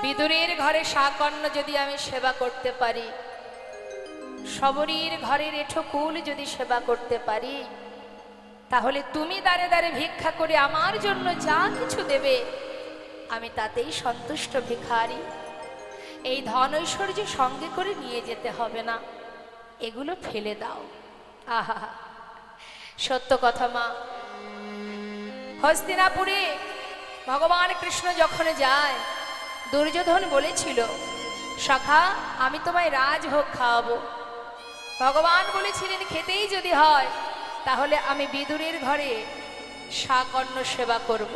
বিদুরের ঘরে শাকন্ন যদি আমি সেবা করতে পারি, শবরীর ঘরের এঁঠোকুল যদি সেবা করতে পারি, তাহলে তুমি দাঁড়ে দাঁড়ে ভিক্ষা করে আমার জন্য যা কিছু দেবে আমি তাতেই সন্তুষ্ট ভিখারি। এই ধন ঐশ্বর্য সঙ্গে করে নিয়ে যেতে হবে না, এগুলো ফেলে দাও। আহা, সত্য কথা মা। হস্তিনাপুরে ভগবান কৃষ্ণ যখন যায়, দুর্যোধন বলেছিল, সখা আমি তোমায় রাজভোগ খাওয়াবো। ভগবান বলেছিলেন, খেতেই যদি হয় তাহলে আমি বিদুরের ঘরে শাকন্ন সেবা করব।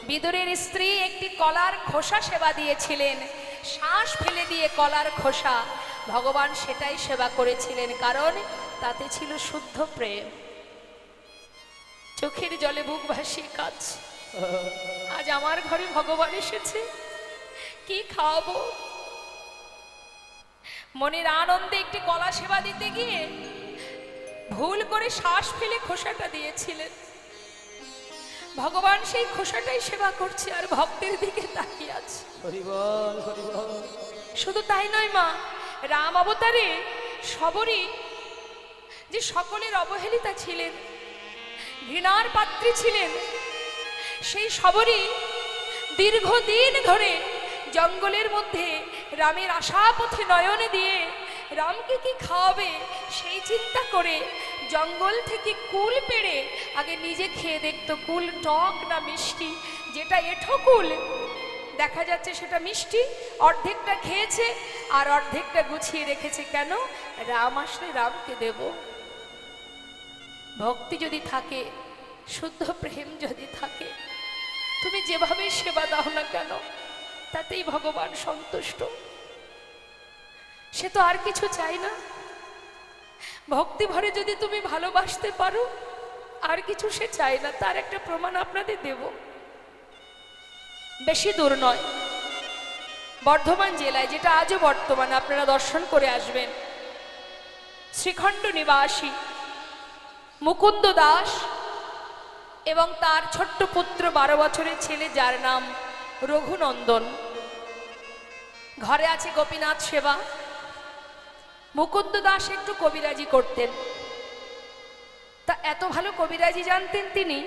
বিদুরের স্ত্রী একটি কলার খোসা সেবা দিয়েছিলেন, শ্বাস ফেলে দিয়ে কলার খোসা, ভগবান সেটাই সেবা করেছিলেন, কারণ তাতে ছিল শুদ্ধ প্রেম। চোখের জলে বুক ভাসিয়ে কাঁদছে, আজ আমার ঘরে ভগবান এসেছে, কি খাওয়াবো? মনের আনন্দে একটি কলা সেবা দিতে গিয়ে ভুল করে শ্বাস ফেলে খোসাটা দিয়েছিলেন। ভগবান সেই খোসাটাই সেবা করছে আর ভক্তের দিকে তাকিয়ে আছে। শুধু তাই নয় মা, রাম অবতারে শবরী যে সকলের অবহেলিতা ছিলেন, ঘৃণার পাত্রী ছিলেন, সেই শবরী দীর্ঘদিন ধরে জঙ্গলের মধ্যে রামের আশাপথে নয়ন দিয়ে রামকে কি খাওয়াবে সেই চিন্তা করে জঙ্গল থেকে কুল পেড়ে আগে নিজে খেয়ে দেখতো কুল টক না মিষ্টি। যেটা এঁঠো কুল দেখা যাচ্ছে সেটা মিষ্টি, অর্ধেকটা খেয়েছে আর অর্ধেকটা গুছিয়ে রেখেছে। কেন? রাম আসলে রামকে দেব। ভক্তি যদি থাকে, শুদ্ধ প্রেম যদি থাকে, তুমি যেভাবে সেবা দাও না কেন তাতেই ভগবান সন্তুষ্ট। সে তো আর কিছু চাই না। ভক্তি ভরে যদি তুমি ভালোবাসতে পারো, আর কিছু সে চায় না। তার একটা প্রমাণ আপনাদের দেব। বেশি দূর নয়, বর্ধমান জেলায়, যেটা আজও বর্তমান, আপনারা দর্শন করে আসবেন, শ্রীখণ্ড নিবাসী মুকুন্দ দাস এবং তার ছোট্ট পুত্র 12 বছরের ছেলে, যার নাম রঘুনন্দন। ঘরে আছে গোপীনাথ সেবা। মুকুন্দ দাস একটু কবিরাজি করতেন, তা এত ভালো কবিরাজি জানতেন তিনি,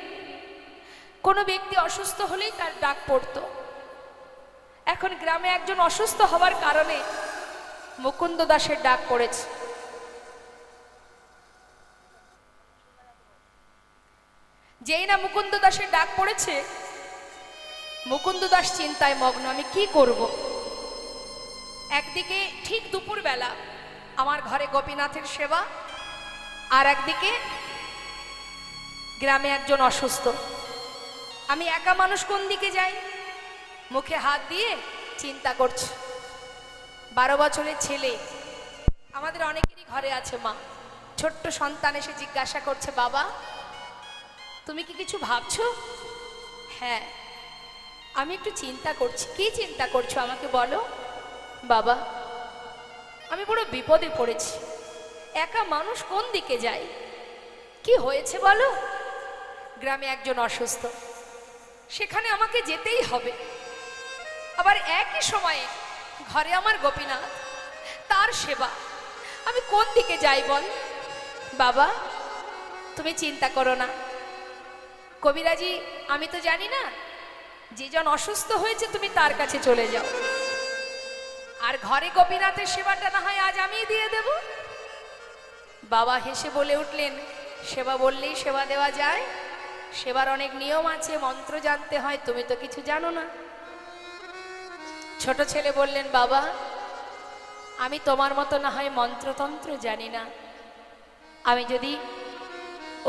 কোনো ব্যক্তি অসুস্থ হলেই তার ডাক পড়ত। এখন গ্রামে একজন অসুস্থ হওয়ার কারণে মুকুন্দ দাসের ডাক পড়েছে। যেই না মুকুন্দ দাসের ডাক পড়েছে, মুকুন্দ দাস চিন্তায় মগ্ন, আমি কি করব। একদিকে ঠিক দুপুরবেলা আমার ঘরে গোপীনাথের সেবা, আর একদিকে গ্রামে একজন অসুস্থ। আমি একা মানুষ, কোন দিকে যাই? মুখে হাত দিয়ে চিন্তা করছি। 12 বছরের ছেলে, আমাদের অনেকেরই ঘরে আছে মা, ছোট্ট সন্তান এসে জিজ্ঞাসা করছে, বাবা তুমি কি কিছু ভাবছো? হ্যাঁ, আমি একটু চিন্তা করছি। কি চিন্তা করছো আমাকে বলো। বাবা আমি বড় বিপদে পড়েছি, একা মানুষ কোন দিকে যাই? কি হয়েছে বলো। গ্রামে একজন অসুস্থ, সেখানে আমাকে যেতেই হবে। আবার একই সময়ে ঘরে আমার গোপীনাথ, তার সেবা, আমি কোন দিকে যাই বল। বাবা তুমি চিন্তা করো না, কবিরাজি আমি তো জানি না, যেজন অসুস্থ হয়েছে তুমি তার কাছে চলে যাও, আর ঘরে গোপীনাথের সেবাটা না হয় আজ আমিই দিয়ে দেব। বাবা হেসে বলে উঠলেন, সেবা বললেই সেবা দেওয়া যায়? সেবার অনেক নিয়ম আছে, মন্ত্র জানতে হয়, তুমি তো কিছু জানো না। ছোট ছেলে বললেন, বাবা আমি তোমার মতো না হয় মন্ত্রতন্ত্র জানি না, আমি যদি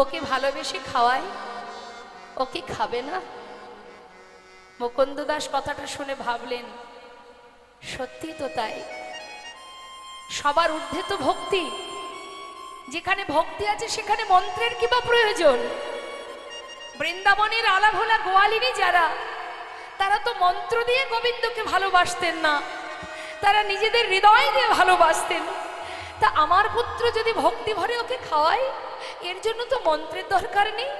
ওকে ভালোবেসে খাওয়াই, ও কি খাবে না? মুকুন্দ দাস কথাটা শুনে ভাবলেন, সত্যি তো তাই, সবার ঊর্ধ্বে তো ভক্তি। যেখানে ভক্তি আছে সেখানে মন্ত্রের কি বা প্রয়োজন? বৃন্দাবনের আলাভোলা গোয়ালিনী যারা, তারা তো মন্ত্র দিয়ে গোবিন্দকে ভালোবাসতেন না, তারা নিজেদের হৃদয় দিয়ে ভালোবাসতেন। তা আমার পুত্র যদি ভক্তি ভরে ওকে খাওয়ায়, এর জন্য তো মন্ত্রের দরকার নেই।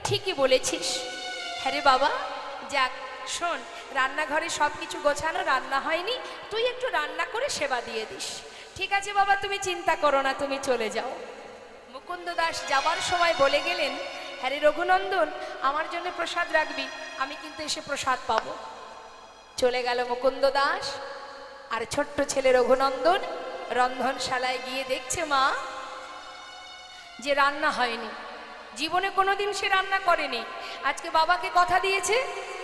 ঠিকই বলেছিস। হ্যাঁ রে বাবা, যাক শোন, রান্নাঘরে সব কিছু গোছানো, রান্না হয়নি, তুই একটু রান্না করে সেবা দিয়ে দিস। ঠিক আছে বাবা, তুমি চিন্তা করো না, তুমি চলে যাও। মুকুন্দ দাস যাবার সময় বলে গেলেন, হ্যাঁ রে রঘুনন্দন, আমার জন্য প্রসাদ রাখবি, আমি কিন্তু এসে প্রসাদ পাবো। চলে গেল মুকুন্দ দাস, আর ছোট্ট ছেলে রঘুনন্দন রন্ধনশালায় গিয়ে দেখছে মা যে রান্না হয়নি। জীবনে কোনোদিন সে রান্না করেনি, আজকে বাবাকে কথা দিয়েছে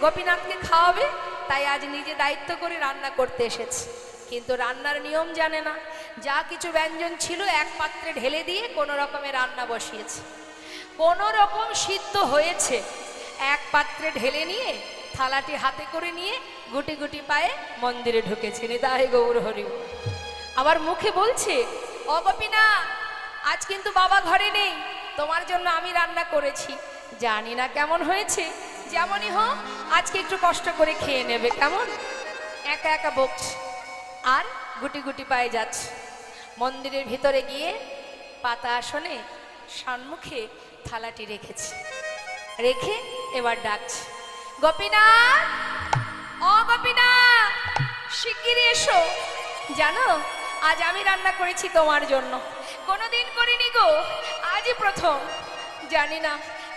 গোপীনাথকে খাওয়াবে, তাই আজ নিজে দায়িত্ব করে রান্না করতে এসেছে। কিন্তু রান্নার নিয়ম জানে না, যা কিছু ব্যঞ্জন ছিল এক পাত্রে ঢেলে দিয়ে কোনো রকমে রান্না বসিয়েছে। কোনো রকম সিদ্ধ হয়েছে, এক পাত্রে ঢেলে নিয়ে থালাটি হাতে করে নিয়ে গুটি গুটি পায়ে মন্দিরে ঢুকেছে। নিতাই গৌর হরি। আবার মুখে বলছে, ও গোপীনাথ, আজ কিন্তু বাবা ঘরে নেই, তোমার জন্য আমি রান্না করেছি, জানি না কেমন হয়েছে, যেমনই হোক আজকে একটু কষ্ট করে খেয়ে নেবে, কেমন? একা একা বকছে আর গুটি গুটি পায়ে যাচ্ছে। মন্দিরের ভিতরে গিয়ে পাতা আসনে সম্মুখে থালাটি রেখেছে, রেখে এবার ডাকছে, গোপীনাথ, ও গোপীনাথ, শিগগিরই এসো, জানো আজ আমি রান্না করেছি তোমার জন্য, কোনোদিন করিনি গো, আজই প্রথম, জানি না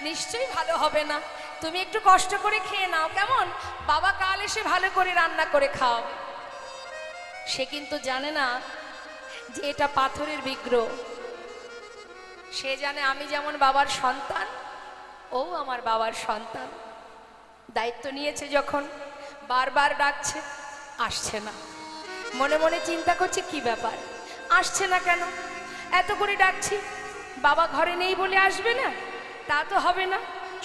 নিশ্চয়ই ভালো হবে না, তুমি একটু কষ্ট করে খেয়ে নাও, কেমন? বাবা কাল এসে ভালো করে রান্না করে খাওয়াবে। সে কিন্তু জানে না যে এটা পাথরের বিগ্রহ। সে জানে আমি যেমন বাবার সন্তান, ও আমার বাবার সন্তান। দায়িত্ব নিয়েছে যখন, বারবার ডাকছে, আসছে না। মনে মনে চিন্তা করছে কি ব্যাপার, আসছে না কেন? এত করে ডাকছি, বাবা ঘরে নেই বলে আসবে না? তা তো হবে না।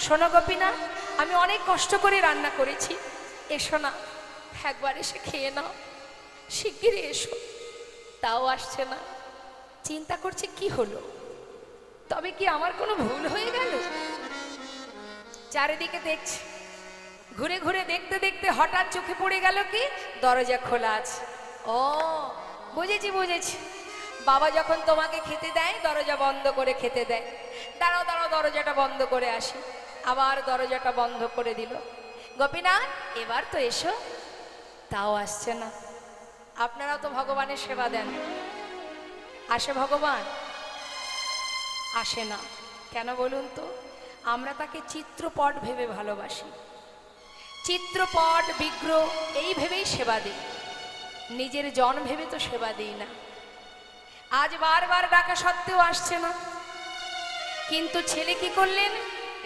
শোনো গোপীনাথ, আমি অনেক কষ্ট করে রান্না করেছি, এসো না, একবার এসে খেয়ে নাও, শিগগিরই এসো। তাও আসছে না। চিন্তা করছে কি হলো, তবে কি আমার কোনো ভুল হয়ে গেল? চারিদিকে দেখছে, ঘুরে ঘুরে দেখতে দেখতে হঠাৎ চোখে পড়ে গেল কি দরজা খোলা আছে। ও বুঝেছি বুঝেছি, বাবা যখন তোমাকে খেতে দেয় দরজা বন্ধ করে খেতে দেয়। দাঁড়াও দাঁড়াও, দরজাটা বন্ধ করে আসি। আবার দরজাটা বন্ধ করে দিল। গোপীনাথ, এবার তো এসো, তাও আসছে না। আপনারা তো ভগবানের সেবা দেন, আসে ভগবান? আসে না কেন বলুন তো? আমরা তাকে চিত্রপট ভেবে ভালোবাসি, চিত্রপট বিগ্রহ এই ভেবেই সেবা দিই, নিজের জন ভেবে তো সেবা দিই না। আজ বারবার ডাকা সত্ত্বেও আসছে না। কিন্তু ছেলে কি করলেন?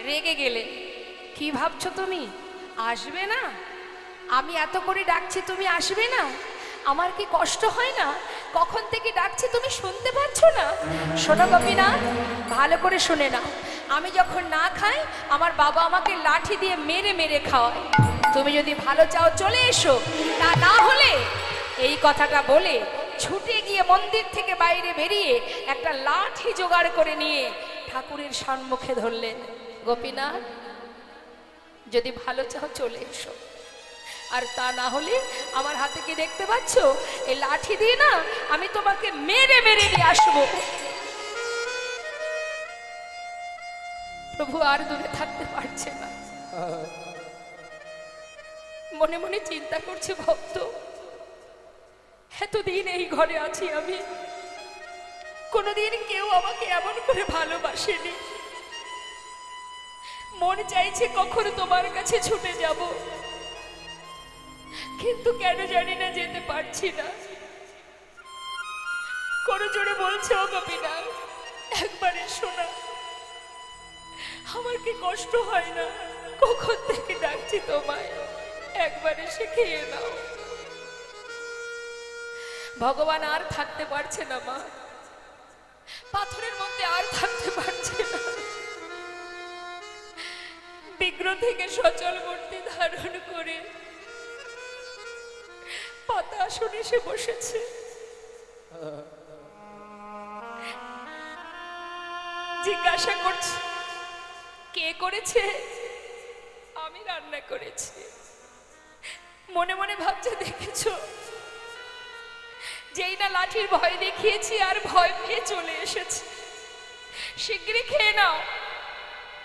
রেগে গেলেন। কি ভাবছো তুমি, আসবে না? আমি এত করে ডাকছি, তুমি আসবে না? আমার কি কষ্ট হয় না? কখন থেকে ডাকছি, তুমি শুনতে পাচ্ছ না? শোনো গোপীনাথ, ভালো করে শুনে নাও। আমি যখন না খাই, আমার বাবা আমাকে লাঠি দিয়ে মেরে মেরে খাওয়ায়। তুমি যদি ভালো চাও চলে এসো, তা না হলে, এই কথাটা বলে ছুটে গিয়ে মন্দির থেকে বাইরে বেরিয়ে একটা লাঠি জোগাড় করে নিয়ে ঠাকুরের সম্মুখে ধরলেন। গোপীনাথ, যদি ভালো চাও চলে এসো, আর তা না হলে আমার হাতে কি দেখতে পাচ্ছ, এই লাঠি দিয়ে না আমি তোমাকে মেরে মেরে নিয়ে আসবো। প্রভু আর দূরে থাকতে পারছে না, মনে মনে চিন্তা করছে, ভক্ত এতদিন এই ঘরে আছি আমি, কোনোদিন কেউ আমাকে এমন করে ভালোবাসেনি। মন চাইছে কখন তোমার কাছে ছুটে যাব, কিন্তু কেন জানি না যেতে পারছি না। কোনো জোরে বলছে, ও গোপীনাথ, একবার এসো না, আমার কি কষ্ট হয় না? কখন থেকে ডাকছি তোমায়, একবার এসে খেয়ে নাও। ভগবান আর থাকতে পারছে না মা, পাথরের মধ্যে আর থাকতে পারছে না। বিগ্রহ থেকে সচল মূর্তি ধারণ করে পাতা আসনে এসে বসেছে। জিজ্ঞাসা করছে, কে করেছে? আমি রান্না করেছি। মনে মনে ভাবছে, দেখেছো, যেই না লাঠির ভয় দেখিয়েছি আর ভয় পেয়ে চলে এসেছে। শিগগিরই খেয়ে নাও,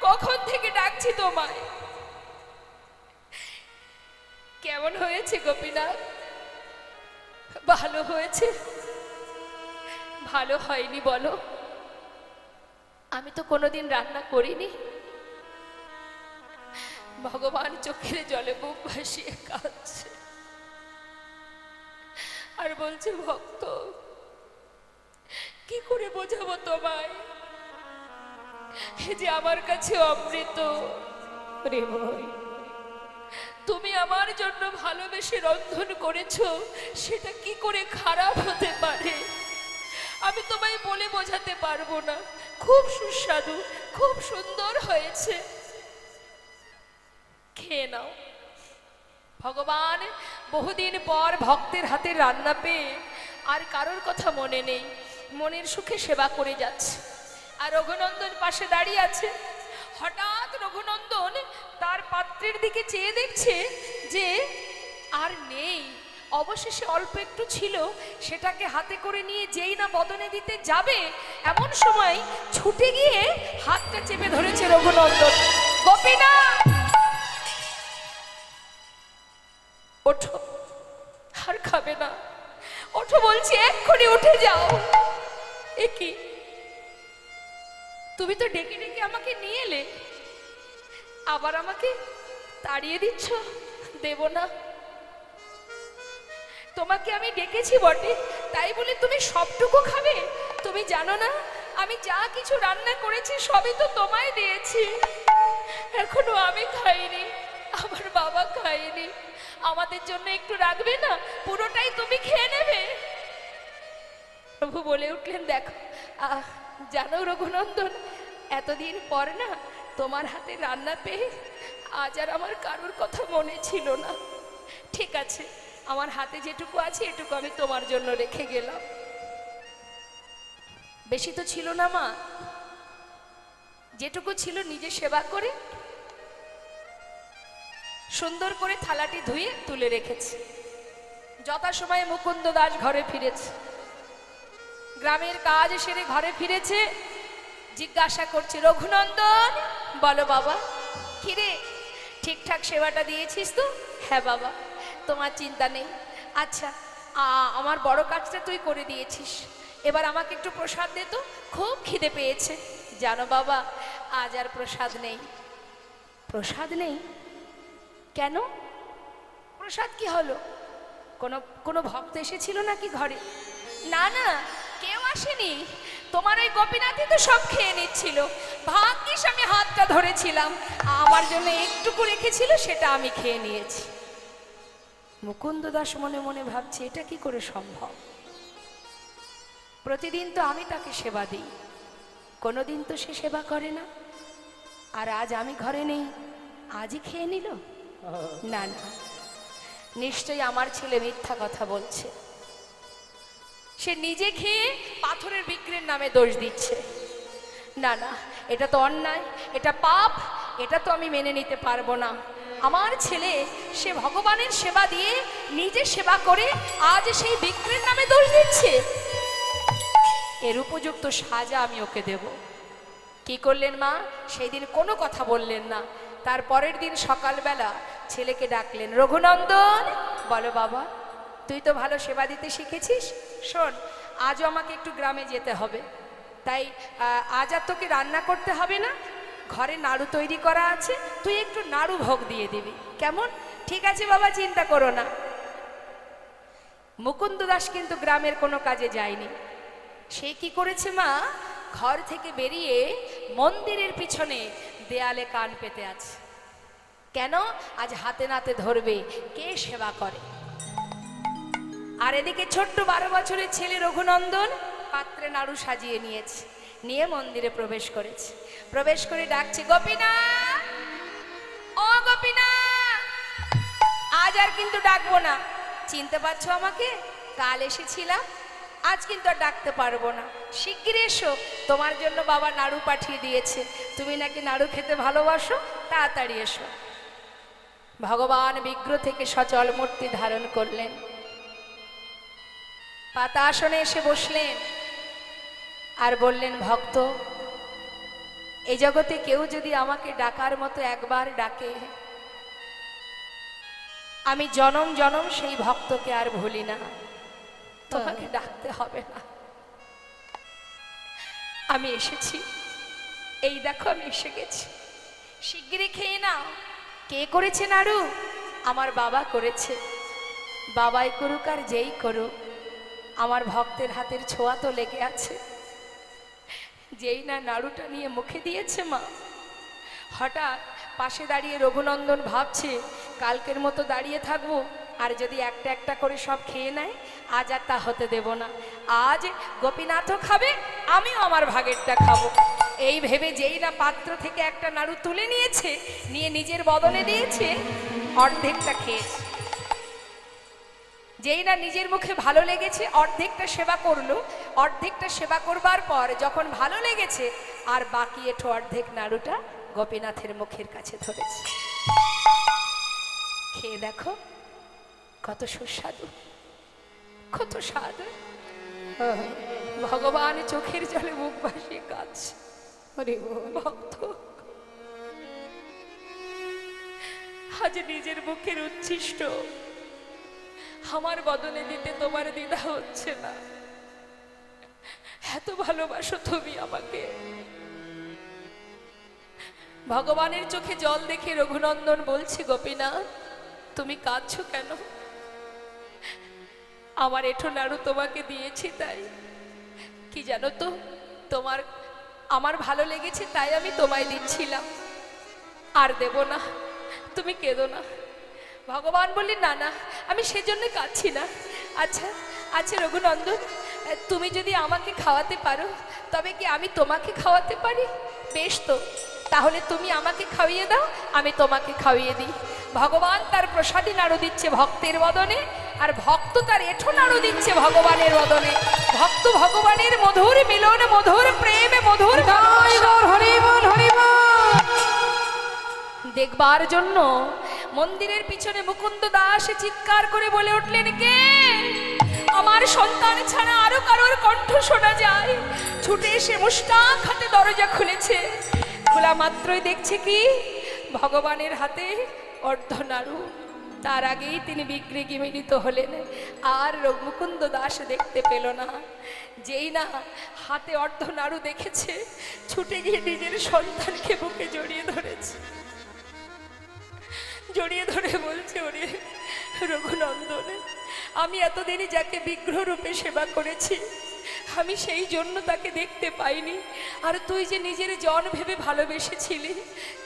কখন থেকে ডাকছি তোমায়। কেমন হয়েছে গোপীনাথ? ভালো হয়েছে? ভালো হয়নি বলো? আমি তো কোনোদিন রান্না করিনি। ভগবান চোখের জলে বুক ভাসিয়ে কাঁদছে আর বলছে, ভক্ত কি করে বোঝাবো তোমায় যে আমার কাছে অমৃত। রে ভাই, তুমি আমার জন্য ভালোবেসে রন্ধন করেছো, সেটা কি করে খারাপ হতে পারে? আমি তোমায় বলে বোঝাতে পারবো না। খুব সুস্বাদু, খুব সুন্দর হয়েছে, খেয়ে নাও। ভগবান বহুদিন পর ভক্তের হাতে রান্না পেয়ে আর কারোর কথা মনে নেই, মনের সুখে সেবা করে যাচ্ছে। আর রঘুনন্দন পাশে দাঁড়িয়ে আছে। হঠাৎ রঘুনন্দন তার পাত্রের দিকে চেয়ে দেখছে যে আর নেই, অবশেষে অল্প একটু ছিল, সেটাকে হাতে করে নিয়ে যেই না বদনে দিতে যাবে, এমন সময় ছুটে গিয়ে হাতটা চেপে ধরেছে রঘুনন্দন। গোপীনাথ, ওঠো, আর খাবে না, ওঠো বলছি, এক্ষুনি উঠে যাও। এ কি, তুমি তো ডেকে ডেকে আমাকে নিয়ে এলে, আবার আমাকে তাড়িয়ে দিচ্ছ? দেব না। তোমাকে আমি ডেকেছি বটে, তাই বলে তুমি সবটুকু খাবে? তুমি জানো না আমি যা কিছু রান্না করেছি সবই তো তোমায় দিয়েছি, এখনো আমি খাইনি, আমার বাবা খাইনি, আমাদের জন্য একটু রাখবে না? পুরোটাই তুমি খেয়ে নেবে। প্রভু বলে উঠলেন, দেখো জানো রঘুনন্দন, এতদিন পর না তোমার হাতে রান্না পেয়ে আজ আর আমার কারোর কথা মনে ছিল না। ঠিক আছে, আমার হাতে যেটুকু আছে এটুকু আমি তোমার জন্য রেখে গেলাম। বেশি তো ছিল না মা, যেটুকু ছিল নিজে সেবা করে সুন্দর করে থালাটি ধুয়ে তুলে রেখেছে। যথাসময়ে মুকুন্দ দাস ঘরে ফিরেছে, গ্রামের কাজ সেরে ঘরে ফিরেছে। জিজ্ঞাসা করছে, রঘুনন্দন বলো বাবা, কিরে ঠিকঠাক সেবাটা দিয়েছিস তো? হ্যাঁ বাবা, তোমার চিন্তা নেই। আচ্ছা, আমার বড় কাজটা তুই করে দিয়েছিস, এবার আমাকে একটু প্রসাদ দে তো, খুব খিদে পেয়েছে। জানো বাবা, আজ আর প্রসাদ নেই। প্রসাদ নেই? কেন? প্রসাদ কি হলো? কোনো ভক্ত এসেছিল নাকি ঘরে? না না, কেউ আসেনি, তোমার ওই গোপীনাথই তো সব খেয়ে নিচ্ছিল। ভাগ্যিস আমি হাতটা ধরেছিলাম, আমার জন্য একটুকু রেখেছিল, সেটা আমি খেয়ে নিয়েছি। মুকুন্দ দাস মনে মনে ভাবছে, এটা কি করে সম্ভব? প্রতিদিন তো আমি তাকে সেবা দিই, কোনোদিন তো সে সেবা করে না, আর আজ আমি ঘরে নেই, আজই খেয়ে নিল? না না, নিশ্চয়ই আমার ছেলে মিথ্যা কথা বলছে, সে নিজে খেয়ে পাথরের বিক্রির নামে দোষ দিচ্ছে। না না, এটা তো অন্যায়, এটা পাপ, এটা তো আমি মেনে নিতে পারবো না। আমার ছেলে সে ভগবানের সেবা দিয়ে নিজে সেবা করে আজ সেই বিক্রির নামে দোষ দিচ্ছে, এর উপযুক্ত সাজা আমি ওকে দেব। কি করলেন মা? সেই দিন কোনো কথা বললেন না। তার পরের দিন সকালবেলা ছেলেকে ডাকলেন, রঘুনন্দন বলো বাবা, তুই তো ভালো সেবা দিতে শিখেছিস, শোন আজও আমাকে একটু গ্রামে যেতে হবে, তাই আজ আর তোকে রান্না করতে হবে না, ঘরে নাড়ু তৈরি করা আছে, তুই একটু নাড়ু ভোগ দিয়ে দিবি, কেমন? ঠিক আছে বাবা, চিন্তা করো না। মুকুন্দ দাস কিন্তু গ্রামের কোনো কাজে যায়নি। সে কি করেছে মা? ঘর থেকে বেরিয়ে মন্দিরের পিছনে দেয়ালে কান পেতে আছে। কেন? আজ হাতে নাতে ধরবে কে সেবা করে। আর এদিকে ছোট্ট 12 বছরের ছেলে রঘুনন্দন পাত্রে নাড়ু সাজিয়ে নিয়েছে, নিয়ে মন্দিরে প্রবেশ করেছে। প্রবেশ করে ডাকছে, গোপীনাথ, ও গোপীনাথ। আজ আর কিন্তু ডাকবো না, চিনতে পারছো আমাকে? কাল এসেছিলাম, আজ কিন্তু আর ডাকতে পারবো না, শিগগির এসো, তোমার জন্য বাবা নাড়ু পাঠিয়ে দিয়েছে, তুমি নাকি নাড়ু খেতে ভালোবাসো, তাড়াতাড়ি এসো। ভগবান বিগ্রহ থেকে সচল মূর্তি ধারণ করলেন, পাতা আসনে এসে বসলেন আর বললেন, ভক্ত, এই জগতে কেউ যদি আমাকে ডাকার মতো একবার ডাকে, আমি জনম জনম সেই ভক্তকে আর ভুলি না, তোমাকে ডাকতে হবে না। আমি এসেছি, এই দেখো আমি এসে গেছি, শিগগিরই খেয়ে নাও। কে করেছে নাড়ু? আমার বাবা করেছে। বাবাই করুক আর যেই করুক, আমার ভক্তের হাতের ছোঁয়া তো লেগে আছে। যেই না নাড়ুটা নিয়ে মুখে দিয়েছে মা, হঠাৎ পাশে দাঁড়িয়ে রঘুনন্দন ভাবছে কালকের মতো দাঁড়িয়ে থাকবো, আর যদি একটা একটা করে সব খেয়ে নেয়, আজ আর তা হতে দেব না। আজ গোপীনাথও খাবে, আমিও আমার ভাগেরটা খাবো। এই ভেবে যেই না পাত্র থেকে একটা নাড়ু তুলে নিয়েছে, নিয়ে নিজের বদনে দিয়েছে, অর্ধেকটা খেয়েছে। যেই না নিজের মুখে ভালো লেগেছে, অর্ধেকটা সেবা করলো। অর্ধেকটা সেবা করবার পর যখন ভালো লেগেছে, আর বাকি এঠো অর্ধেক নাড়ুটা গোপীনাথের মুখের কাছে ধরেছে। খেয়ে দেখো কত সুস্বাদু, কত স্বাদ। ভগবান চোখের জলে মুখ ভাসিয়ে কাঁদছে। ভক্ত আজ নিজের মুখের উচ্ছিষ্ট আমার বদলে দিতে তোমার দ্বিধা হচ্ছে না। এত ভালোবাসো তুমি আমাকে। ভগবানের চোখে জল দেখে রঘুনন্দন বলছে, গোপীনাথ তুমি কাঁদছো কেন? আমার এঠো নাড়ু তোমাকে দিয়েছি তাই। কি জানো তো, তোমার আমার ভালো লেগেছে তাই আমি তোমায় দিচ্ছিলাম, আর দেব না, তুমি কেঁদো না। ভগবান বললি, না না, আমি সেজন্য কাঁদছি না। আচ্ছা আচ্ছা রঘুনন্দন, তুমি যদি আমাকে খাওয়াতে পারো, তবে কি আমি তোমাকে খাওয়াতে পারি? বেশ তো, তাহলে তুমি আমাকে খাইয়ে দাও, আমি তোমাকে খাইয়ে দিই। ভগবান তার প্রসাদী নাড়ু দিচ্ছে ভক্তের বদনে, আর ভক্ত তার এঠো নাড়ু দিচ্ছে ভগবানের বদনে। ভক্ত ভগবানের মধুর মিলন, মধুর প্রেমে, মধুর দেখবার জন্য মন্দিরের পিছনে মুকুন্দ দাস চিৎকার করে বলে উঠলেন, কে? আমার সন্তান ছাড়া আরো কারোর কণ্ঠ শোনা যায়। ছুটে এসে মুষ্টাক হাতে দরজা খুলেছে। খোলা মাত্রই দেখছে কি, ভগবানের হাতে অর্ধ নাড়ু। তার আগেই তিনি বিগ্রহে মিলিত হলেন, আর মুকুন্দ দাস দেখতে পেল না। যেই না হাতে অর্ধ নাড়ু দেখেছে, ছুটে গিয়ে নিজের সন্তানকে বুকে জড়িয়ে ধরেছে। জড়িয়ে ধরে বলছে, ওরে রঘুনন্দন, আমি এতদিনই যাকে বিগ্রহ রূপে সেবা করেছি, আমি সেই জন্য তাকে দেখতে পাইনি। আর তুই যে নিজের জন ভেবে ভালোবেসেছিলি,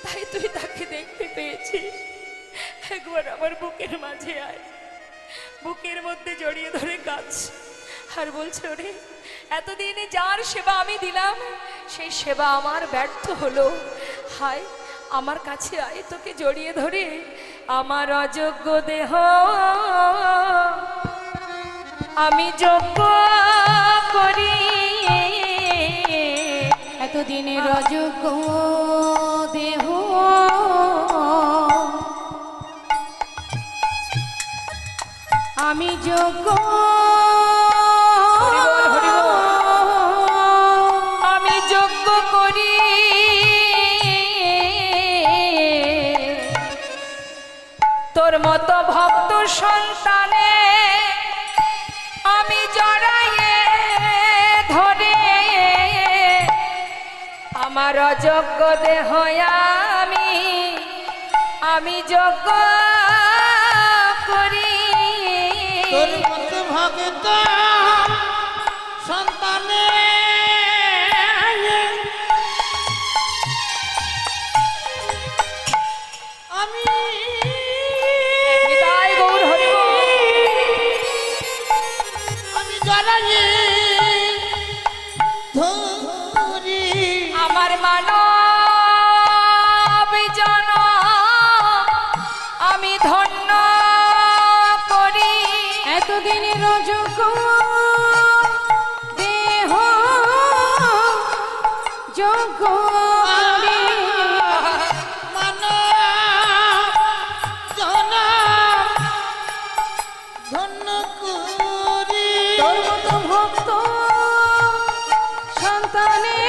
তাই তুই তাকে দেখতে পেয়েছিস। একবার আমার বুকের মাঝে আয়। বুকের মধ্যে জড়িয়ে ধরে কাঁদছে আর বলছে, ওরে এতদিনে যার সেবা আমি দিলাম, সেই সেবা আমার ব্যর্থ হলো। হায় আমার কাছে আয়, তোকে জড়িয়ে ধরে আমার অযোগ্য দেহ আমি যোগ্য করি। এতদিনের অযোগ্য দেহ আমি যোগ্য, আমি যোগ্য করি। তোর মতো ভক্ত সন্তানে আমি জড়াইয়ে ধরে আমার অযোগ্য দেহ আমি যোগ্য করি। তোর মতো ভক্ত সন্তানে আমি আমি জড়াই ধরি আমার মানব জন আমি ধন্য করি। এতদিনের অযোগ্য দেহ যোগ্য করি। ধন্য করি তোর মতো ভক্ত সন্তানে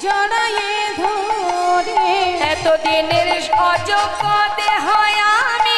জড়াইয়ে ধরে এতদিনের অযোগ্য দেহ আমি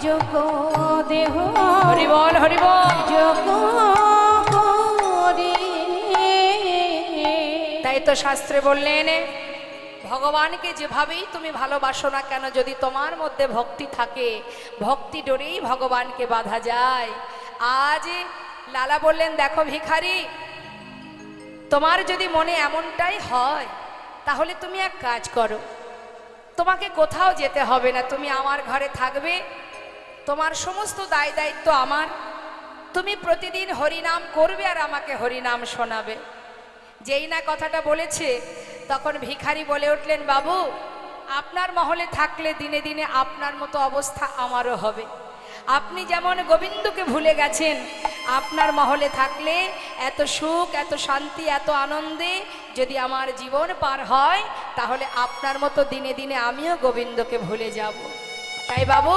যোগ্য দেহ হরি বল হরি বল। যোগ্য করি। তাই তো শাস্ত্রে বললেন, ভগবানকে যেভাবেই তুমি ভালোবাসো না কেন, যদি তোমার মধ্যে ভক্তি থাকে, ভক্তি ডোরেই ভগবানকে বাঁধা যায়। আজ লালা বললেন, দেখো ভিখারি, তোমার যদি মনে এমনটাই হয় তাহলে তুমি এক কাজ করো, তোমাকে কোথাও যেতে হবে না, তুমি আমার ঘরে থাকবে, তোমার সমস্ত দায় দায়িত্ব আমার, তুমি প্রতিদিন হরিনাম করবে আর আমাকে হরিনাম শোনাবে। যেই না কথাটা বলেছে তখন ভিখারি বলে উঠলেন, বাবু, আপনার মহলে থাকলে দিনে দিনে আপনার মতো অবস্থা আমারও হবে। আপনি যেমন গোবিন্দকে ভুলে গেছেন, আপনার মহলে থাকলে এত সুখ, এত শান্তি, এত আনন্দে যদি আমার জীবন পার হয়, তাহলে আপনার মতো দিনে দিনে আমিও গোবিন্দকে ভুলে যাব। তাই বাবু,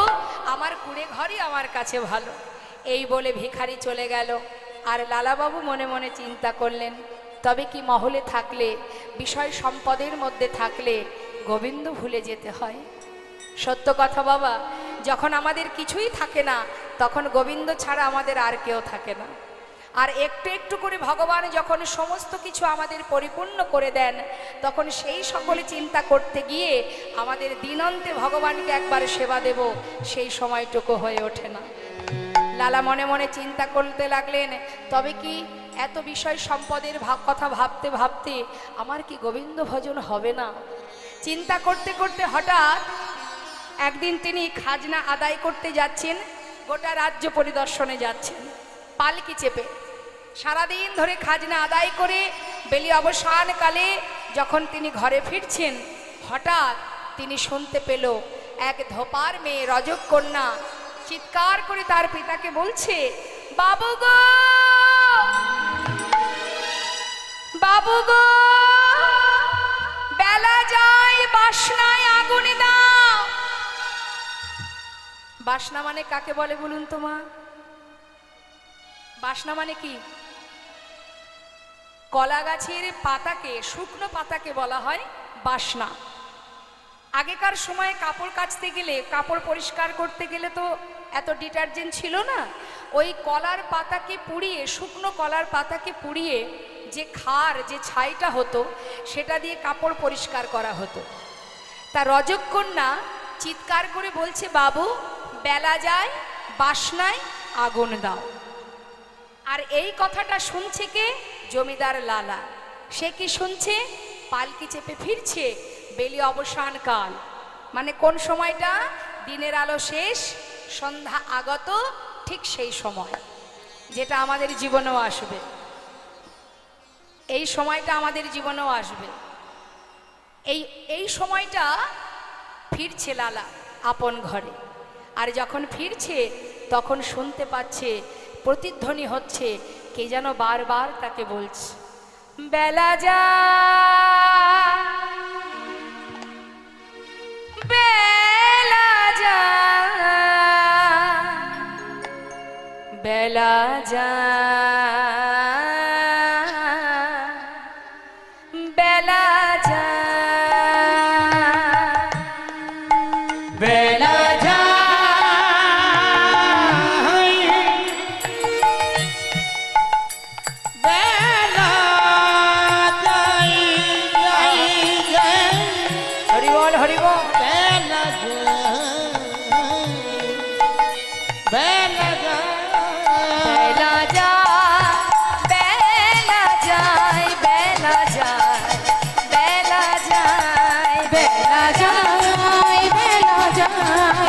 আমার কুড়ে ঘরই আমার কাছে ভালো। এই বলে ভিখারি চলে গেল। আর লালাবাবু মনে মনে চিন্তা করলেন, তবে কি মহলে থাকলে, বিষয় সম্পদের মধ্যে থাকলে গোবিন্দ ভুলে যেতে হয়? সত্য কথা বাবা, যখন আমাদের কিছুই থাকে না তখন গোবিন্দ ছাড়া আমাদের আর কেউ থাকে না। আর একটু একটু করে ভগবান যখন সমস্ত কিছু আমাদের পরিপূর্ণ করে দেন, তখন সেই সকলে চিন্তা করতে গিয়ে আমাদের দিনন্তে ভগবানকে একবার সেবা দেব, সেই সময়টুকু হয়ে ওঠে না। লালা মনে মনে চিন্তা করতে লাগলেন, তবে কি এত বিষয় সম্পদের কথা ভাবতে ভাবতে আমার কি গোবিন্দ ভজন হবে না? চিন্তা করতে করতে হঠাৎ একদিন তিনি খাজনা আদায় করতে যাচ্ছেন, গোটা রাজ্য পরিদর্শনে যাচ্ছেন পালকি চেপে। সারাদিন ধরে খাজনা আদায় করে বেলি অবসানকালে যখন তিনি ঘরে ফিরছেন, হঠাৎ তিনি শুনতে পেল এক ধোপার মেয়ে রজকন্যা চিৎকার করে তার পিতাকে বলছে, বাবু গো, বাবু গো, বেলা যায়, বাসনায় আগুন দাও। বাসনা মানে কাকে বলে বলুন তো মা? বাসনা মানে কি? কলা গাছের পাতাকে, শুকনো পাতাকে বলা হয় বাসনা। আগেকার সময়ে কাপড় কাচতে গেলে, কাপড় পরিষ্কার করতে গেলে তো এত ডিটারজেন্ট ছিল না। ওই কলার পাতাকে পুড়িয়ে, শুকনো কলার পাতাকে পুড়িয়ে যে খার, যে ছাইটা হতো, সেটা দিয়ে কাপড় পরিষ্কার করা হতো। তা রজকন্যা চিৎকার করে বলছে, বাবু, বেলা যায়, বাসনায় আগুন দাও। আর এই কথাটা শুনছে কে? জমিদার লালা। সে কি শুনছে? পালকি চেপে ফিরছে, বেলি অবসান কাল, মানে কোন সময়টা? দিনের আলো শেষ, সন্ধ্যা আগত, ঠিক সেই সময়, যেটা আমাদের জীবনেও আসবে। এই সময়টা আমাদের জীবনেও আসবে। এই সময়টা ফিরছে লালা আপন ঘরে। আর যখন ফিরছে তখন শুনতে পাচ্ছে, প্রতিধ্বনি হচ্ছে, কে যেন বারবার তাকে বলছে, বেলা যায়, বেলা যায়, বেলা যায়, বেলা যায়, বেলা যায়, বেলা যায়, যায়, যায়, হরি বল হরি বল। বেলা যায়, বেলা যায়, বেলা যায়, বেলা যায়, বেলা যায়, বেলা যায়, বেলা যায়, বেলা যায়,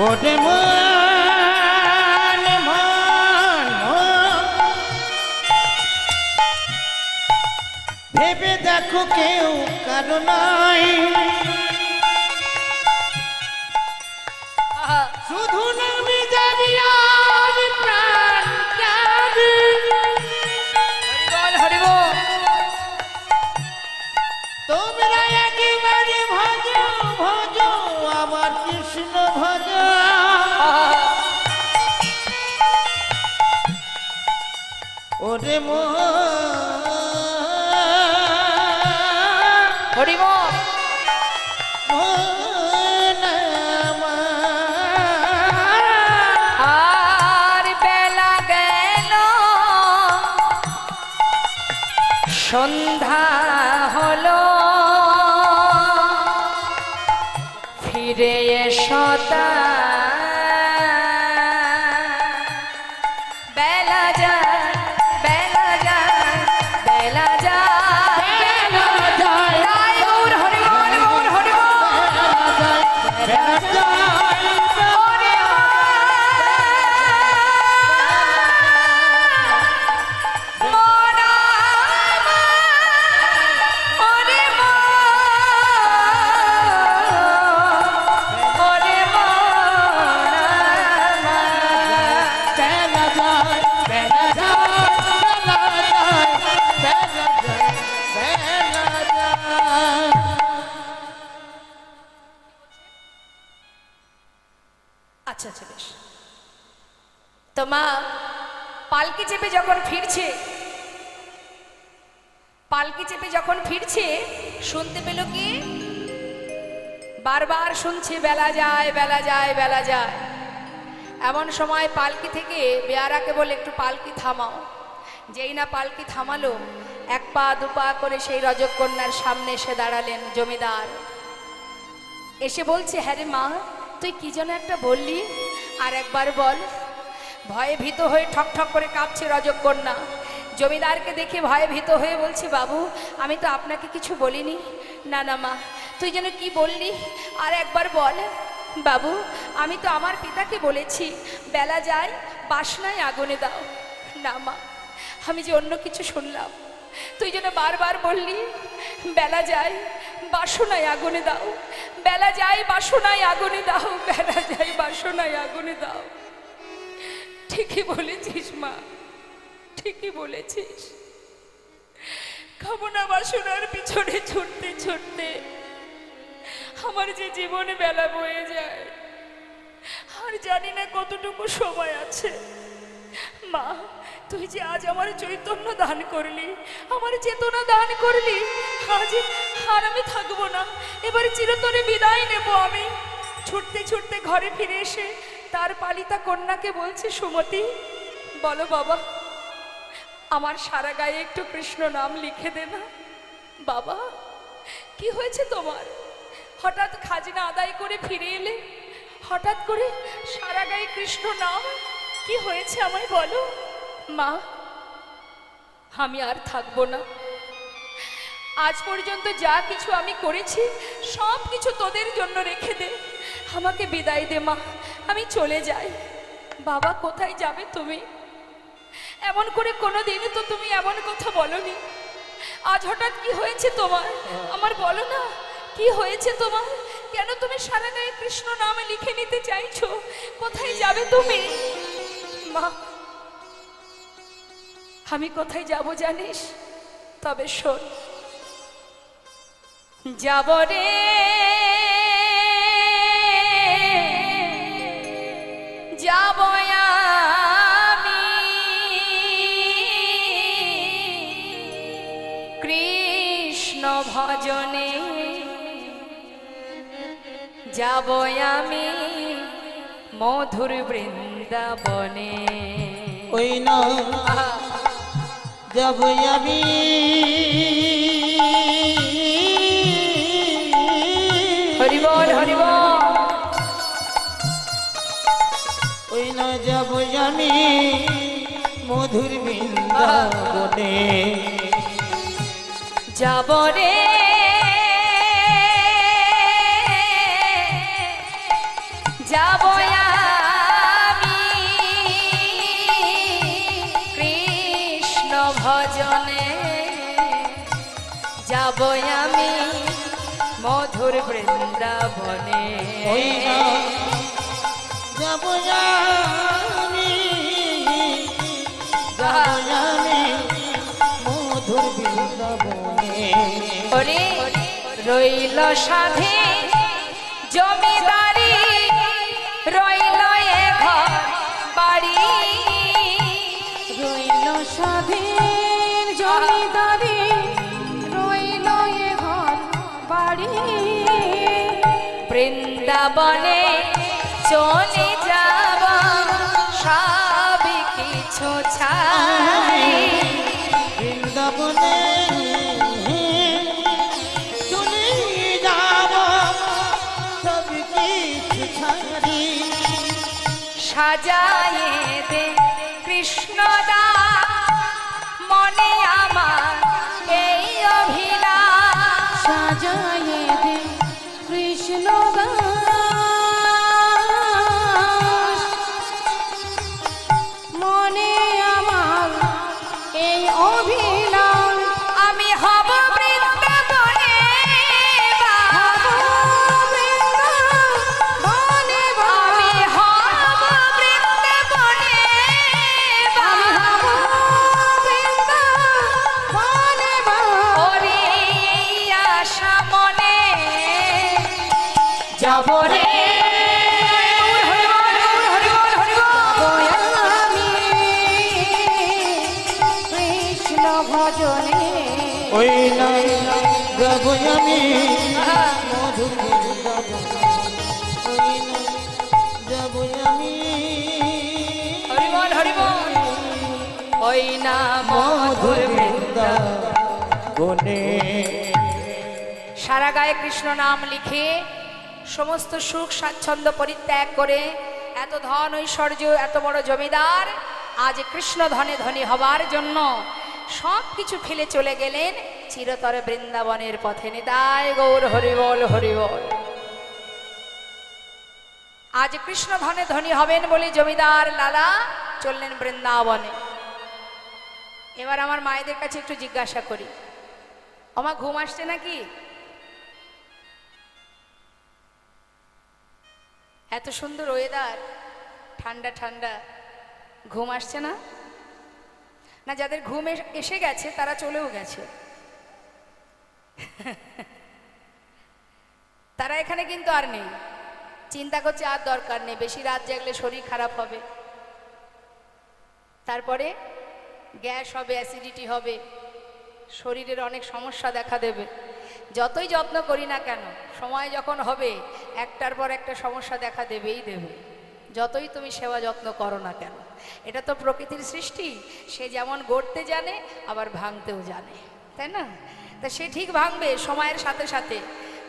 ওরে মন মন মন ভেবে দেখো কেউ কারো নাই আহা, শুধু নামি যাবি আর প্রাণ যাবে হরি বল। তোমরা একেবারে ভজ ভজ আমার কৃষ্ণ ভজ আহা, ওরে মন হরি বল। মন আমার। আর বেলা গেল সন্ধ্যা হলো ফিরে এসো তা বেলা যায় বেলা যায় বেলা যায় বেলা যায় তাই গৌর হরি বল গৌর হরি বল বেলা যায়, হরি বল মন হরি বল হরি বল বেলা যায়, বেলা যায়, বেলা যায়, বেলা যায়, বেলা যায়। আচ্ছা আচ্ছা বেশ। তো মা পালকি চেপে যখন ফিরছে শুনতে পেল কি বারবার শুনছে বেলা যায় বেলা যায় বেলা যায়। এমন সময় পালকি থেকে বেয়ারাকে বলে একটু পালকি থামাও। যেই না পালকি থামালো এক পা দুপা করে সেই রজকন্যার সামনে এসে দাঁড়ালেন জমিদার। এসে বলছে হ্যাঁ রে মা তুই কি যেন একটা বললি আর একবার বল। ভয়ে ভীত হয়ে ঠক ঠক করে কাঁপছে রজকন্যা। জমিদারকে দেখে ভয়ে ভীত হয়ে বলছে বাবু আমি তো আপনাকে কিছু বলিনি। না না মা তুই যেন কি বললি আর একবার বল। বাবু আমি তো আমার পিতাকে বলেছি বেলা যায় বাসনায় আগুনে দাও। না মা আমি যে অন্য কিছু শুনলাম। তুই যেন বারবার বললি বেলা যায় বাসনায় আগুনে দাও বেলা যায় বাসনায় আগুনে দাও বেলা যায় বাসনায় আগুনে দাও। ঠিকই বলেছিস মা ঠিকই বলেছিস। কামনা বাসনার পিছনে ছুটতে ছুটতে আমার যে জীবনে বেলা বয়ে যায় আর জানি না কতটুকু সময় আছে। মা তুই যে আজ আমার চৈতন্য দান করলি আমার চেতনা দান করলি আজ আর আমি থাকবো না। এবারে চিরতরে বিদায় নেব আমি। ছুটতে ছুটতে ঘরে ফিরে এসে তার পালিতা কন্যাকে বলছে সুমতি বলো বাবা আমার সারা গায়ে একটু কৃষ্ণ নাম লিখে দে না। বাবা কি হয়েছে তোমার? হঠাৎ খাজনা আদায় করে ফিরে এলে হঠাৎ করে সারা গায়ে কৃষ্ণ নাম কি হয়েছে আমায় বলো। মা আমি আর থাকবো না। আজ পর্যন্ত যা কিছু আমি করেছি সব কিছু তোদের জন্য রেখে দে। আমাকে বিদায় দে মা আমি চলে যাই। বাবা কোথায় যাবে তুমি? এমন করে কোনোদিনই তো তুমি এমন কথা বলনি। আজ হঠাৎ কি হয়েছে তোমার আমার বলো না কি হয়েছে তোমার? কেন তুমি সারা গায়ে কৃষ্ণ নামে লিখে নিতে চাইছো? কোথায় যাবে তুমি? মা আমি কোথায় যাব জানিস? তবে শোন যাব রে যাব আমি কৃষ্ণ ভজনে যাব আমি মধুর বৃন্দাবনে। ওই না যাব আমি হরি বল হরি বল। ওই না যাব আমি মধুর বৃন্দাবনে যাব রে যাব যাব আমি মধুর বৃন্দাবনে ওই না যাব আমি মধুর বৃন্দাবনে ওরে রইল সাধে জমিদারি রইল এ ঘর বাড়ি রইল স্বাধীন জমিদারি রইল এ ঘর বাড়ি বৃন্দাবনে চলে যাব সব কিছু ছাড়ি বৃন্দাবনে চলে যাব সব কিছু ছাড়ি সাজায়ে দে কৃষ্ণদা মনে আমার এই অভিলাষ সাজায়ে দে কৃষ্ণ মনে আমার এই অভিলাষ আমি হব বৃন্দাবনে বনে আমি হব বৃন্দাবনে ওরে এই আশা মনে যাব রে কৃষ্ণ ভজনে ওই না যাব আমি মধুর বৃন্দাবনে ওই না যাব আমি হরিবল হরিবল ওই না মধুর বৃন্দাবনে সারা গায়ে কৃষ্ণ নাম লিখে সমস্ত সুখ স্বাচ্ছন্দ্য পরিত্যাগ করে এত ধন ঐশ্বর্য এত বড় জমিদার আজ কৃষ্ণ ধনে ধনী হবার জন্য সব কিছু ফেলে চলে গেলেন চিরতরে বৃন্দাবনের পথে নিতাই গৌর হরিবল হরিবল আজ কৃষ্ণ ধনে ধনী হবেন বলে জমিদার লালা চললেন বৃন্দাবনে। এবার আমার মায়েদের কাছে একটু জিজ্ঞাসা করি, আমার ঘুম আসছে নাকি? এত সুন্দর ওয়েদার, ঠান্ডা ঠান্ডা, ঘুম আসছে না? না যাদের ঘুম এসে গেছে তারা চলেও গেছে। তারা এখানে কিন্তু আর নেই, চিন্তা করছে আর দরকার নেই, বেশি রাত জাগলে শরীর খারাপ হবে, তারপরে গ্যাস হবে, অ্যাসিডিটি হবে, শরীরের অনেক সমস্যা দেখা দেবে। যতই যত্ন করি না কেন সময় যখন হবে একটার পর একটা সমস্যা দেখা দেবেই দেবে, যতই তুমি সেবা যত্ন করো না কেন। এটা তো প্রকৃতির সৃষ্টি, সে যেমন গড়তে জানে আবার ভাঙতেও জানে, তাই না? তা সে ঠিক ভাঙবে সময়ের সাথে সাথে।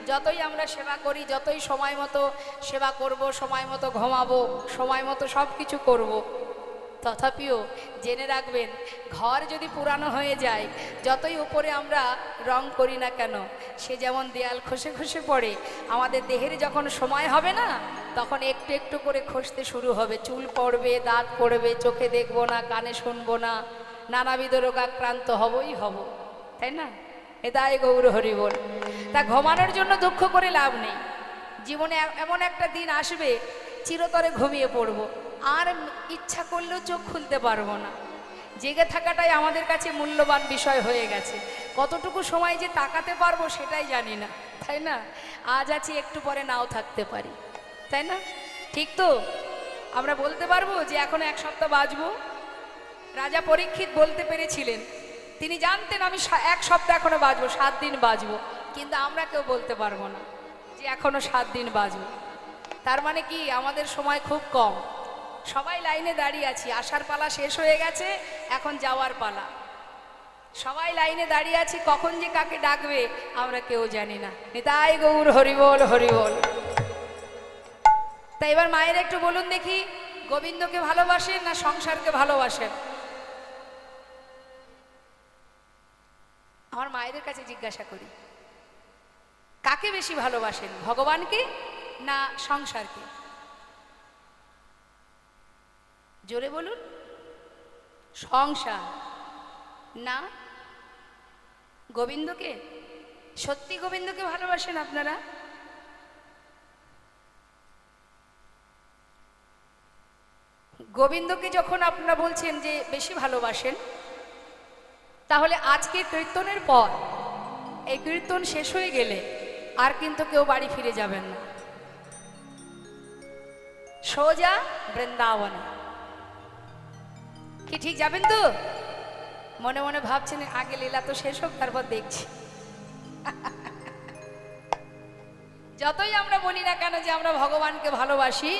যতই আমরা সেবা করি, যতই সময় মতো সেবা করব, সময় মতো ঘুমাবো, সময় মতো সব কিছু করবো, তথাপিও জেনে রাখবেন ঘর যদি পুরানো হয়ে যায়, যতই উপরে আমরা রং করি না কেন সে যেমন দেয়াল খসে খসে পড়ে, আমাদের দেহের যখন সময় হবে না তখন একটু একটু করে খসতে শুরু হবে, চুল পড়বে, দাঁত পড়বে, চোখে দেখবো না, কানে শুনবো না, নানাবিধ রোগাক্রান্ত হবই হব, তাই না? এটাই গৌর হরিবল। তা ঘুমানোর জন্য দুঃখ করে লাভ নেই, জীবনে এমন একটা দিন আসবে চিরতরে ঘুমিয়ে পড়বো, আর ইচ্ছা করলেও চোখ খুলতে পারবো না। জেগে থাকাটাই আমাদের কাছে মূল্যবান বিষয় হয়ে গেছে, কতটুকু সময় যে তাকাতে পারবো সেটাই জানি না, তাই না? আজ আছি, একটু পরে নাও থাকতে পারি, তাই না? ঠিক তো? আমরা বলতে পারবো যে এখনো 1 সপ্তাহ বাঁচবো? রাজা পরীক্ষিত বলতে পেরেছিলেন, তিনি জানতেন আমি 1 সপ্তাহ এখনো বাঁচবো, 7 দিন বাঁচবো, কিন্তু আমরা কেউ বলতে পারবো না যে এখনো 7 দিন বাঁচবো। তার মানে কি আমাদের সময় খুব কম। সবাই লাইনে দাঁড়িয়ে আছি, আসার পালা শেষ হয়ে গেছে, এখন যাওয়ার পালা। সবাই লাইনে দাঁড়িয়ে আছি, কখন যে কাকে ডাকবে আমরা কেউ জানি না। নিতাই গৌর হরিবল হরিবল। তাই এবার মায়ের একটু বলুন দেখি, গোবিন্দকে ভালোবাসেন না সংসারকে ভালোবাসেন? আমার মায়েদের কাছে জিজ্ঞাসা করি, কাকে বেশি ভালোবাসেন, ভগবানকে না সংসারকে? জোরে বলুন। সংসার না গোবিন্দকে? সত্যি গোবিন্দকে ভালোবাসেন আপনারা? গোবিন্দকে যখন আপনারা বলছেন যে বেশি ভালোবাসেন, তাহলে আজকে কীর্তনের পর এই কীর্তন শেষ হয়ে গেলে আর কিন্তু কেউ বাড়ি ফিরে যাবেন না, সোজা বৃন্দাবনে। কি ঠিক যাবেন তো? মনে মনে ভাবছেন আগে লীলা তো শেষ হোক, তারপর দেখছি। যতই আমরা বলি না কেন যে আমরা ভগবানকে ভালোবাসি,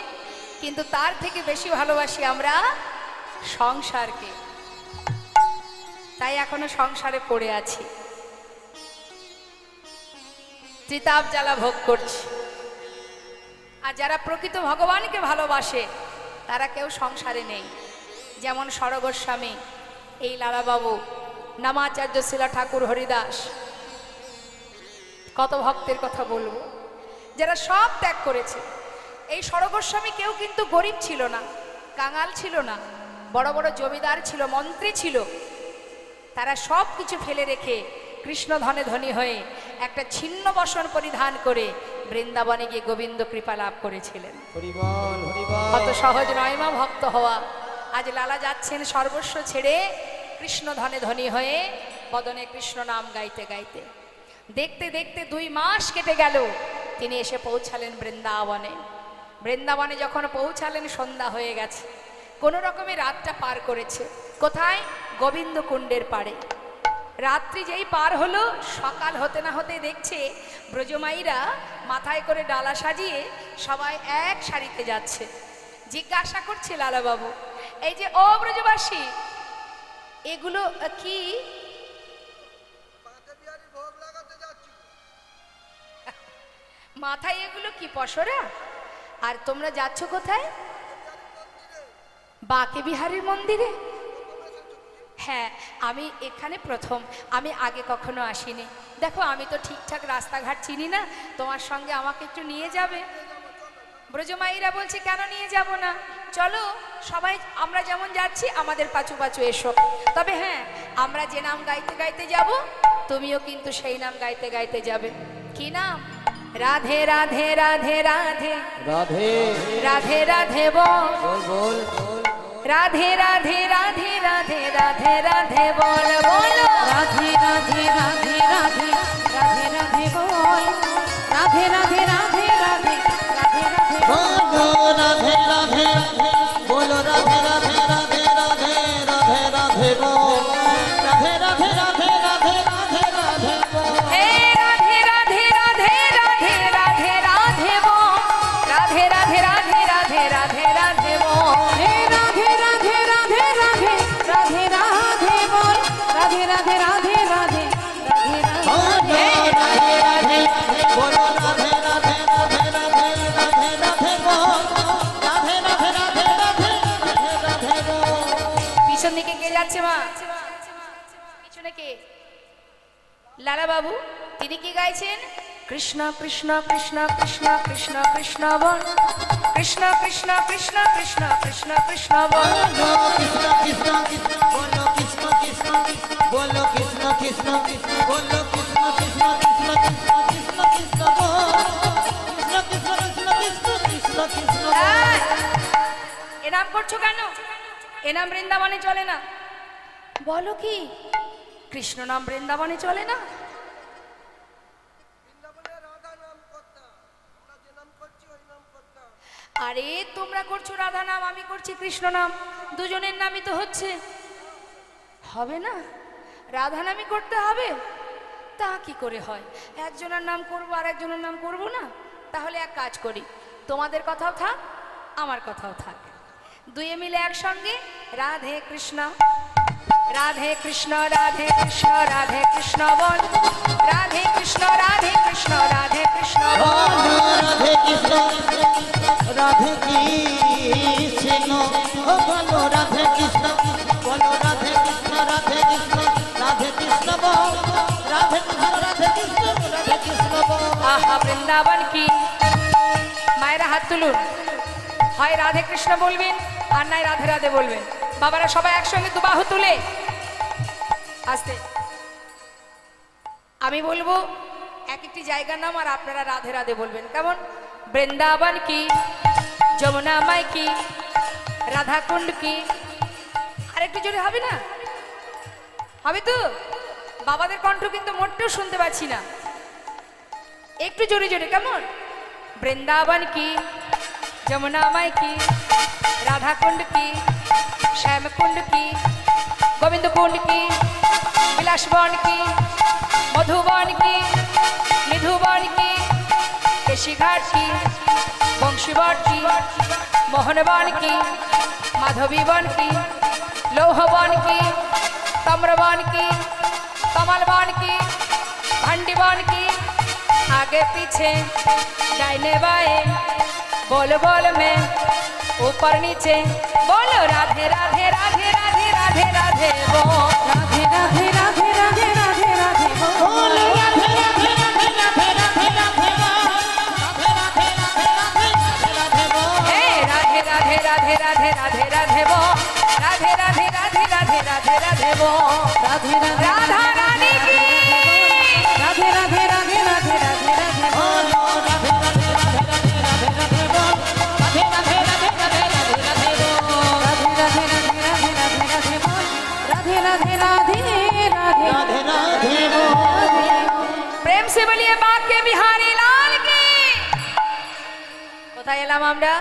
কিন্তু তার থেকে বেশি ভালোবাসি আমরা সংসারকে। তাই এখনো সংসারে পড়ে আছি, ত্রিতাপ জ্বালা ভোগ করছি। আর যারা প্রকৃত ভগবানকে ভালোবাসে তারা কেউ সংসারে নেই। যেমন সরগোস্বামী, এই লালাবাবু, নামাচার্য শিলা ঠাকুর, হরিদাস, কত ভক্তের কথা বলবো যারা সব ত্যাগ করেছে। এই সরগোস্বামী কেউ কিন্তু গরিব ছিল না, কাঙাল ছিল না, বড় বড় জমিদার ছিল, মন্ত্রী ছিল। তারা সব কিছু ফেলে রেখে কৃষ্ণ ধনে ধনী হয়ে একটা ছিন্ন বসন পরিধান করে বৃন্দাবনে গিয়ে গোবিন্দ কৃপা লাভ করেছিলেন। হরিবল হরিবল। কত সহজ নয় মা ভক্ত হওয়া। আজ লালা যাচ্ছেন সর্বস্ব ছেড়ে কৃষ্ণ ধনে ধনী হয়ে বদনে কৃষ্ণ নাম গাইতে গাইতে। দেখতে দেখতে 2 মাস কেটে গেল, তিনি এসে পৌঁছালেন বৃন্দাবনে। বৃন্দাবনে যখন পৌঁছালেন সন্ধ্যা হয়ে গেছে, কোনো রকমে রাতটা পার করেছে। কোথায়? গোবিন্দ কুণ্ডের পাড়ে। রাত্রি যেই পার হলো, সকাল হতে না হতে দেখছে ব্রজমাইরা মাথায় করে ডালা সাজিয়ে সবাই এক সারিতে যাচ্ছে। জিজ্ঞাসা করছে লালাবাবু, এই যে ও ব্রজবাসী, এগুলো কি? মাথায় এগুলো কি পসরা? আর তোমরা যাচ্ছ কোথায়? বাঁকে বিহারীর মন্দিরে। হ্যাঁ, আমি এখানে প্রথম, আমি আগে কখনো আসিনি। দেখো আমি তো ঠিকঠাক রাস্তাঘাট চিনি না, তোমার সঙ্গে আমাকে একটু নিয়ে যাবে? ব্রজমাইরা বলছে কেন নিয়ে যাব না, চলো সবাই আমরা যেমন যাচ্ছি আমাদের পাছু পাছু এসো। তবে হ্যাঁ, আমরা যে নাম গাইতে গাইতে যাব, তুমিও কিন্তু সেই নাম গাইতে গাইতে যাবে। কি নাম? রাধে রাধে রাধে রাধে রাধে রাধে রাধে বল বল বল বল। রাধে রাধে রাধে রাধে রাধে রাধে বল বলো। রাধে রাধে রাধে রাধে রাধে রাধে বল, রাধে রাধে রাধে রাধে রাধে রাধে বলো রাধে রাধে বলো রাধে রাধে রাধে রাধে রাধে রাধে বল। রাধে রাধে রাধে রাধে রাধে রাধে বল। হে রাধে রাধে রাধে রাধে রাধে রাধে বল। রাধে রাধে রাধে রাধে রাধে রাধে বল। হে রাধে রাধে রাধে রাধে রাধে রাধে বল, রাধে রাধে রাধে রাধে রাধে রাধে রাধে রাধে বলো রাধে রাধে রাধে রাধে রাধে রাধে বল। রাধে রাধে রাধে রাধে রাধে রাধে বল। পিছন দিকে কে যাচ্ছে মা? পিছনে কে? লালা বাবু, তিনি কি গাইছেন? কৃষ্ণ কৃষ্ণ কৃষ্ণ কৃষ্ণ কৃষ্ণ কৃষ্ণ বল। কৃষ্ণ কৃষ্ণ কৃষ্ণ কৃষ্ণ কৃষ্ণ কৃষ্ণ বল। বলো কৃষ্ণ কৃষ্ণ কৃষ্ণ বলো কৃষ্ণ কৃষ্ণ বলো কৃষ্ণ কৃষ্ণ বলো কৃষ্ণ কৃষ্ণ কৃষ্ণ কৃষ্ণ কৃষ্ণ কৃষ্ণ বল। কৃষ্ণ কৃষ্ণ কৃষ্ণ কৃষ্ণ কৃষ্ণ কৃষ্ণ বল। এই, এ নাম করছো কেন? এ নাম বৃন্দাবনে চলে না। বলো কি? কৃষ্ণ নাম বৃন্দাবনে চলে না? আরে তোমরা করছো রাধা নাম, আমি করছি কৃষ্ণ নাম, দুজনের নামই তো হচ্ছে। হবে না? রাধা নামই করতে হবে? তা কি করে হয়? একজনের নাম করবো আর একজনের নাম করব না? তাহলে এক কাজ করি, তোমাদের কথাও থাক আমার কথাও থাক, দুয়ে মিলে একসঙ্গে রাধে কৃষ্ণ রাধে কৃষ্ণ রাধে কৃষ্ণ রাধে কৃষ্ণ বল। রাধে কৃষ্ণ রাধে কৃষ্ণ রাধে কৃষ্ণ বল। রাধে কৃষ্ণ রাধে কৃষ্ণ ও বলো রাধে কৃষ্ণ বলো রাধে কৃষ্ণ রাধে কৃষ্ণ রাধে কৃষ্ণ বল। রাধে কৃষ্ণ রাধে কৃষ্ণ রাধে কৃষ্ণ বল। আহা বৃন্দাবন কি! মায়েরা হাত তুলুন, হয় রাধে কৃষ্ণ বলবেন আর নাই রাধে রাধে বলবেন। বাবারা সবাই একসঙ্গে দুবাহু তুলে আস্তে আমি বলবো এক একটি জায়গার নাম আর আপনারা রাধে রাধে বলবেন, কেমন? বৃন্দাবন কি, যমুনা মাই কি, রাধা কুণ্ড কি। আর একটু জোরে হবে না? হবে তো? বাবাদের কণ্ঠ কিন্তু মোটেও শুনতে পাচ্ছি না, একটু জোরে জোরে, কেমন? বৃন্দাবন কি, যমুনা মাই কি, রাধা কুণ্ড কি, শ্যাম কুণ্ড কি, গোবিন্দ কুণ্ড কি, বিলাসবন কি, মধুবন কি, নিধুবন কি, কেশিঘাট কি, বংশীবন কি, মোহনবন কি, মাধবীবন কি, লৌহবন কি, तम्रवन की, कमलवन की, भंडीवन की, आगे पीछे दाहिने बाएं, बोल बोल में ऊपर नीचे बोलो राधे राधे राधे राधे राधे राधे बोल राधे राधे राधे राधे राधे राधे बोल राधे राधे राधे राधे राधे राधे राधे बोल हे राधे राधे राधे राधे राधे राधे बोल राधे राधे राधे राधे राधे राधे बोल राधे राधे राधा रानी की राधे राधे राधे राधे राधे राधे बोल राधे राधे राधे राधे राधे राधे बोल राधे राधे राधे राधे राधे राधे बोल राधे राधे राधे राधे राधे राधे बोल राधे राधे राधे राधे राधे राधे बोल प्रेम से बोलिए बांके बिहारी लाल की। কোথায় এলাম আমরা?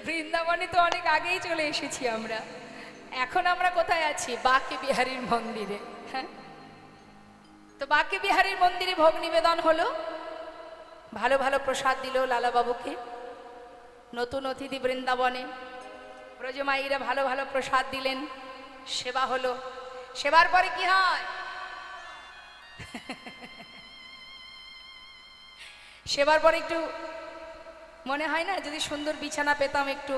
বৃন্দাবনে তো অনেক আগেই চলে এসেছি আমরা। এখন আমরা কোথায় আছি? বাঁকে বিহারীর মন্দিরে। হ্যাঁ, তো বাঁকে বিহারীর মন্দিরে ভোগ নিবেদন হলো, ভালো ভালো প্রসাদ দিল লালাবাবুকে। নতুন অতিথি বৃন্দাবনে, ব্রজমাইরা ভালো ভালো প্রসাদ দিলেন, সেবা হলো। সেবার পরে কি হয়? সেবার পরে একটু মনে হয় না যদি সুন্দর বিছানা পেতাম একটু।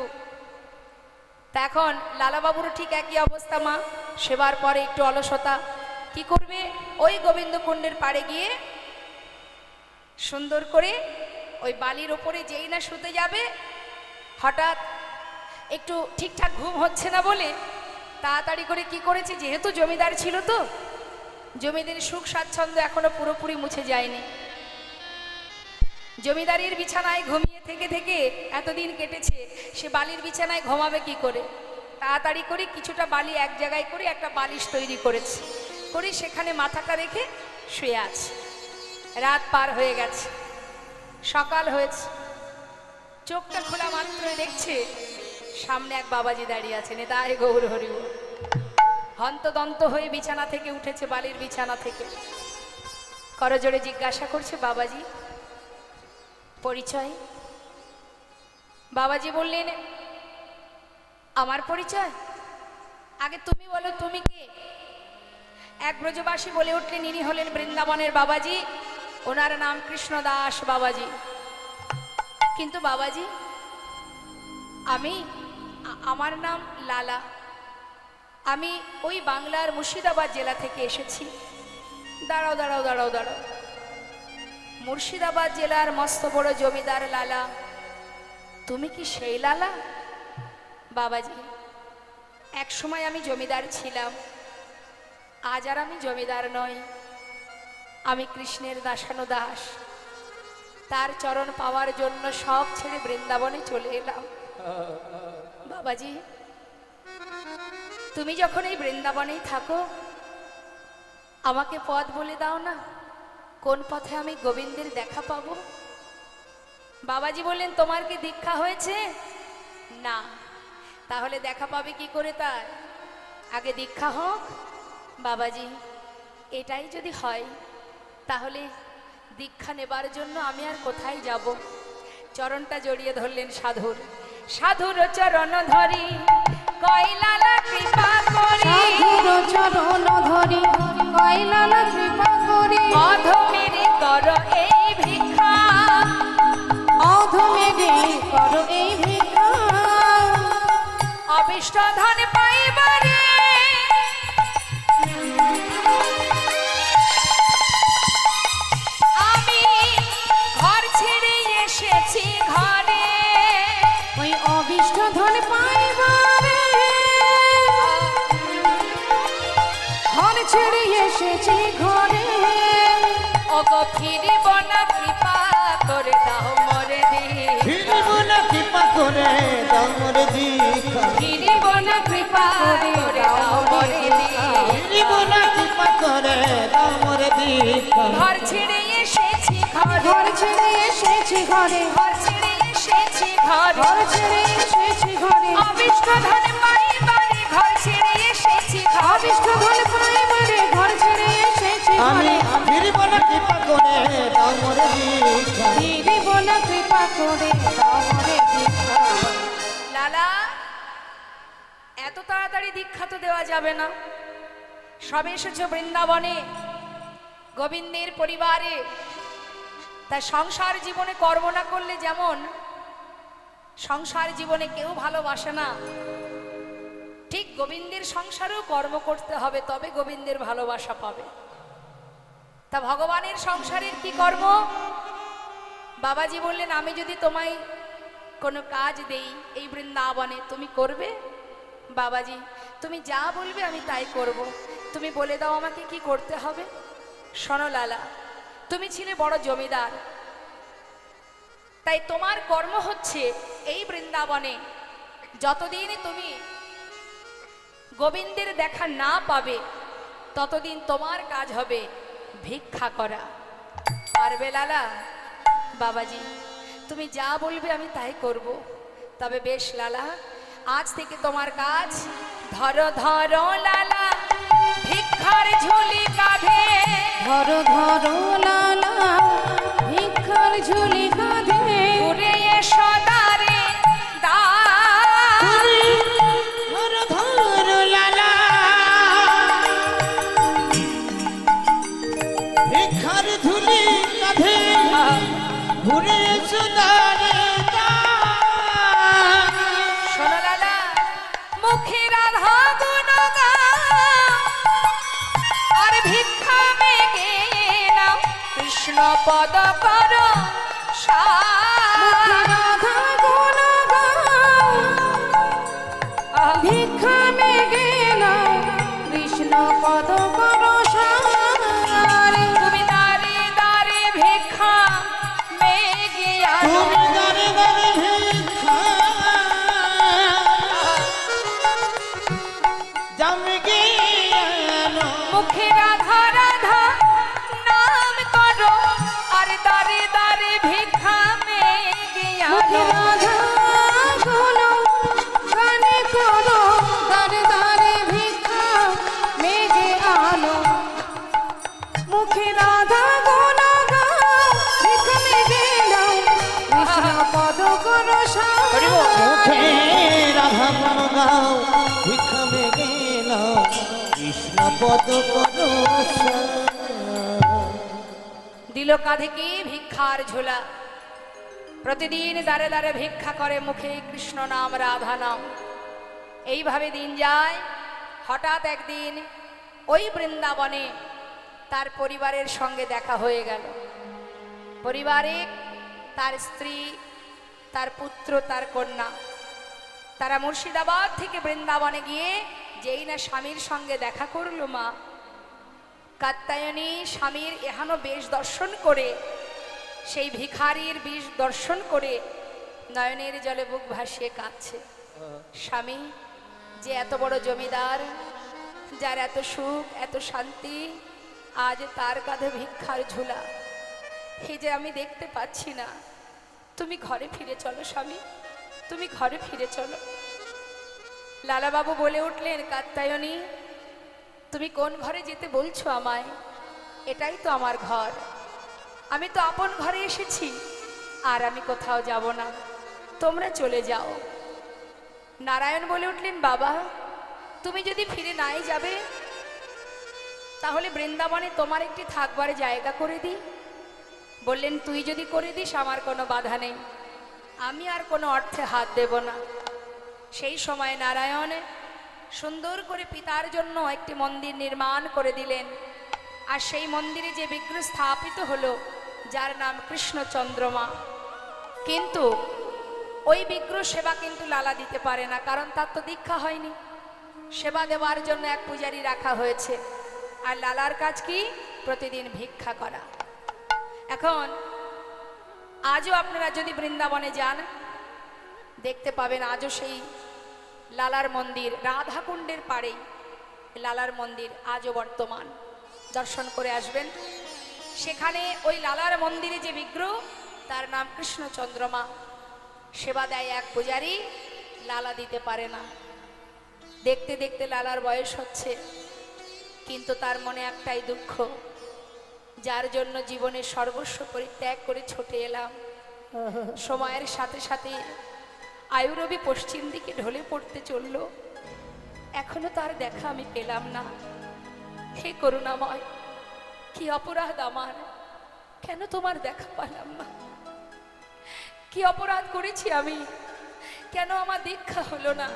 তা এখন লালাবাবুরও ঠিক একই অবস্থা মা, সেবার পরে একটু অলসতা। কি করবে? ওই গোবিন্দ কুণ্ডের পাড়ে গিয়ে সুন্দর করে ওই বালির ওপরে যেই না শুতে যাবে, হঠাৎ একটু ঠিকঠাক ঘুম হচ্ছে না বলে তাড়াতাড়ি করে কি করেছে, যেহেতু জমিদার ছিল তো, জমিদারের সুখ স্বাচ্ছন্দ্য এখনো পুরোপুরি মুছে যায়নি। জমিদারির বিছানায় ঘুমিয়ে থেকে থেকে এতদিন কেটেছে, সে বালির বিছানায় ঘুমাবে কি করে? তাড়াতাড়ি করে কিছুটা বালি এক জায়গায় করে একটা বালিশ তৈরি করেছে, করে সেখানে মাথাটা রেখে শুয়ে আছে। রাত পার হয়ে গেছে, সকাল হয়েছে, চোখটা খোলা মাত্র দেখছে সামনে এক বাবাজি দাঁড়িয়ে আছেন। তাই গৌর হরি বল। হন্তদন্ত হয়ে বিছানা থেকে উঠেছে, বালির বিছানা থেকে করজোড়ে জিজ্ঞাসা করছে, বাবাজি পরিচয়? বাবাজি বললেন, আমার পরিচয়? আগে তুমি বলো, তুমি কে? এক ব্রজবাসী বলে উঠলেন, ইনি হলেন বৃন্দাবনের বাবাজি, ওনার নাম কৃষ্ণদাস বাবাজি। কিন্তু বাবাজি, আমার নাম লালা, আমি ওই বাংলার মুর্শিদাবাদ জেলা থেকে এসেছি। দাঁড়াও দাঁড়াও দাঁড়াও দাঁড়াও, মুর্শিদাবাদ জেলার মস্ত বড় জমিদার লালা, তুমি কি সেই লালা? বাবাজি, এক সময় আমি জমিদার ছিলাম, আজ আর আমি জমিদার নই, আমি কৃষ্ণের দাসানো দাস। তার চরণ পাওয়ার জন্য সব ছেড়ে বৃন্দাবনে চলে এলাম। বাবাজি, তুমি যখন এই বৃন্দাবনেই থাকো, আমাকে পথ বলে দাও না, কোন পথে আমি গোবিন্দের দেখা পাবো? বাবাজি বললেন, তোমার কি দীক্ষা হয়েছে? না। তাহলে দেখা পাবে কি করে? তার আগে দীক্ষা হোক। বাবাজি, এটাই যদি হয় তাহলে দীক্ষা নেবার জন্য আমি আর কোথায় যাব? চরণটা জড়িয়ে ধরলেন সাধুর। সাধুর চরণ ধরি কই লালা কৃপা করি, সাধুর চরণ ধরি কই লালা কৃপা করি, অধমেরে কর এই ভিক্ষা, অধমেরে কর এই ভিক্ষা, অবিষ্ট ধন পাইবারে আমি ঘর ছেড়ে এসেছি ঘরে। ওই অবিষ্ট ছেড়ে এসেছি ঘরে ওগো ফিরিব না কৃপা করে দাও মোরে দীক্ষা ফিরিব না কৃপা করে দাও মোরে দীক্ষা ফিরিব না কৃপা করে দাও মোরে দীক্ষা ফিরিব না কৃপা করে দাও মোরে দীক্ষা ঘর ছেড়ে এসেছি ঘরে ঘর ছেড়ে এসেছি ঘরে ঘর ছেড়ে এসেছি ঘরে ঘর ছেড়ে এসেছি ঘরে অবিষ্ট ধন পাই বাড়ি ঘর ছেড়ে এসেছি ঘরে অবিষ্ট ধন পাই বাড়ি ঘর ছেড়ে এসেছি আমি ঘরে ফিরিব না কৃপা করে দাও মোরে দীক্ষা ফিরিব না কৃপা করে দাও মোরে দীক্ষা লালা এত তাড়াতাড়ি দীক্ষা তো দেওয়া যাবে না সবে এসেছো বৃন্দাবনে গোবিন্দের পরিবারে তাই সংসার জীবনে কর্ম না করলে যেমন সংসার জীবনে কেউ ভালোবাসে না ঠিক গোবিন্দের সংসারেও কর্ম করতে হবে তবে গোবিন্দের ভালোবাসা পাবে তা ভগবানের সংসারের কি কর্ম বাবাজি বললেন আমি যদি তোমায় কোনো কাজ দেই এই বৃন্দাবনে তুমি করবে বাবাজি তুমি যা বলবে আমি তাই করব তুমি বলে দাও আমাকে কি করতে হবে শোনো লালা তুমি ছিলে বড় জমিদার তাই তোমার কর্ম হচ্ছে এই বৃন্দাবনে যতদিন তুমি গোবিন্দের দেখা না পাবে ততদিন তোমার কাজ হবে ভিক্ষা করা পারবে লালা বাবাজি তুমি যা বলবে আমি তাই করব তবে বেশ লালা আজ থেকে তোমার কাজ ধরো ধরো লালা ভিক্ষার ঝুলি কাঁধে ধরো ধরো লালা ভিক্ষার ঝুলি কাঁধে ঘুরে এসো দ্বারে দ্বার ধর ধর লালা ভিক্ষার ধুলি কাঁধে ঘুরে সুদারে শোনো লালা মুখে রাধা গুণ গাও আর ভিক্ষা মেগে নাও কৃষ্ণ পদ করো মুখে রাধা গুণ গাও ভিক্ষা মেগে নাও কৃষ্ণ পদ করো সার তুমি দাঁড়ে দাঁড়ে ভিক্ষা মেগে আনো তুমি দারে দারে ভিক্ষা জামগে আনো মুখে রাধা রাধা নাম করো আর দাঁড়ে দাঁড়ে ভিক্ষা মেগে মুখে আনো রাধা গুণ গানে করো দারে দারে ভিক্ষা মেঘে আনো মুখে রাধা গুণ গাও ভিক্ষা মেঘে নাও কৃষ্ণ পদ করো সার মুখে রাধা গুণ গাও ভিক্ষা মেগে নাও কৃষ্ণ পদ করো দিল কাঁধে কি ভিক্ষার ঝোলা প্রতিদিন দাঁড়ে দাঁড়ে ভিক্ষা করে মুখে কৃষ্ণ নাম রাধা নাম এইভাবে দিন যায় হঠাৎ একদিন ওই বৃন্দাবনে তার পরিবারের সঙ্গে দেখা হয়ে গেল পরিবারে তার স্ত্রী তার পুত্র তার কন্যা তারা মুর্শিদাবাদ থেকে বৃন্দাবনে গিয়ে যেই না স্বামীর সঙ্গে দেখা করলো মা কাত্যায়নী স্বামীর এহানো বেশ দর্শন করে সেই ভিখারির বেশ দর্শন করে নয়নের জলে বুক ভাসিয়ে কাঁদছে স্বামী যে এত বড় জমিদার যার এত সুখ এত শান্তি আজ তার কাঁধে ভিক্ষার ঝুলা এই যে আমি দেখতে পাচ্ছি না তুমি ঘরে ফিরে চলো স্বামী তুমি ঘরে ফিরে চলো লালাবাবু বলে উঠলেন কাত্যায়নী তুমি কোন ঘরে যেতে বলছো আমায় এটাই তো আমার ঘর আমি তো আপন ঘরে এসেছি আর আমি কোথাও যাব না তোমরা চলে যাও নারায়ণ বলে উঠলেন বাবা তুমি যদি ফিরে নাই যাবে তাহলে বৃন্দাবনে তোমার একটি থাকবার জায়গা করে দিই বললেন তুই যদি করে দিস আমার কোনো বাধা নেই আমি আর কোনো অর্থে হাত দেব না সেই সময় নারায়ণ সুন্দর করে পিতার জন্য একটি মন্দির নির্মাণ করে দিলেন আর সেই মন্দিরে যে বিগ্রহ স্থাপিত হলো যার নাম কৃষ্ণচন্দ্রমা কিন্তু ওই বিগ্রহ সেবা কিন্তু লালা দিতে পারে না কারণ তার তো দীক্ষা হয়নি সেবা দেওয়ার জন্য এক পূজারী রাখা হয়েছে আর লালার কাজ কি? প্রতিদিন ভিক্ষা করা। এখন আজও আপনারা যদি বৃন্দাবনে যান দেখতে পাবেন আজও সেই লালার মন্দির, রাধাকুণ্ডের পাড়েই লালার মন্দির আজও বর্তমান। দর্শন করে আসবেন। সেখানে ওই লালার মন্দিরে যে বিগ্রহ তার নাম কৃষ্ণচন্দ্রমা। সেবা দেয় এক পূজারী, লালা দিতে পারে না। দেখতে দেখতে লালার বয়স হচ্ছে, কিন্তু তার মনে একটাই দুঃখ, যার জন্য জীবনের সর্বস্ব পরিত্যাগ করে ছুটে এলাম। সময়ের সাথে সাথে আয়ুরবি পশ্চিম দিকে ঢলে পড়তে চলল, এখনো তার দেখা আমি পেলাম না। হে করুণাময়, কি অপরাধ আমার, কেন তোমার দেখা পেলাম না? কি অপরাধ করেছি আমি, কেন আমার দীক্ষা হলো না?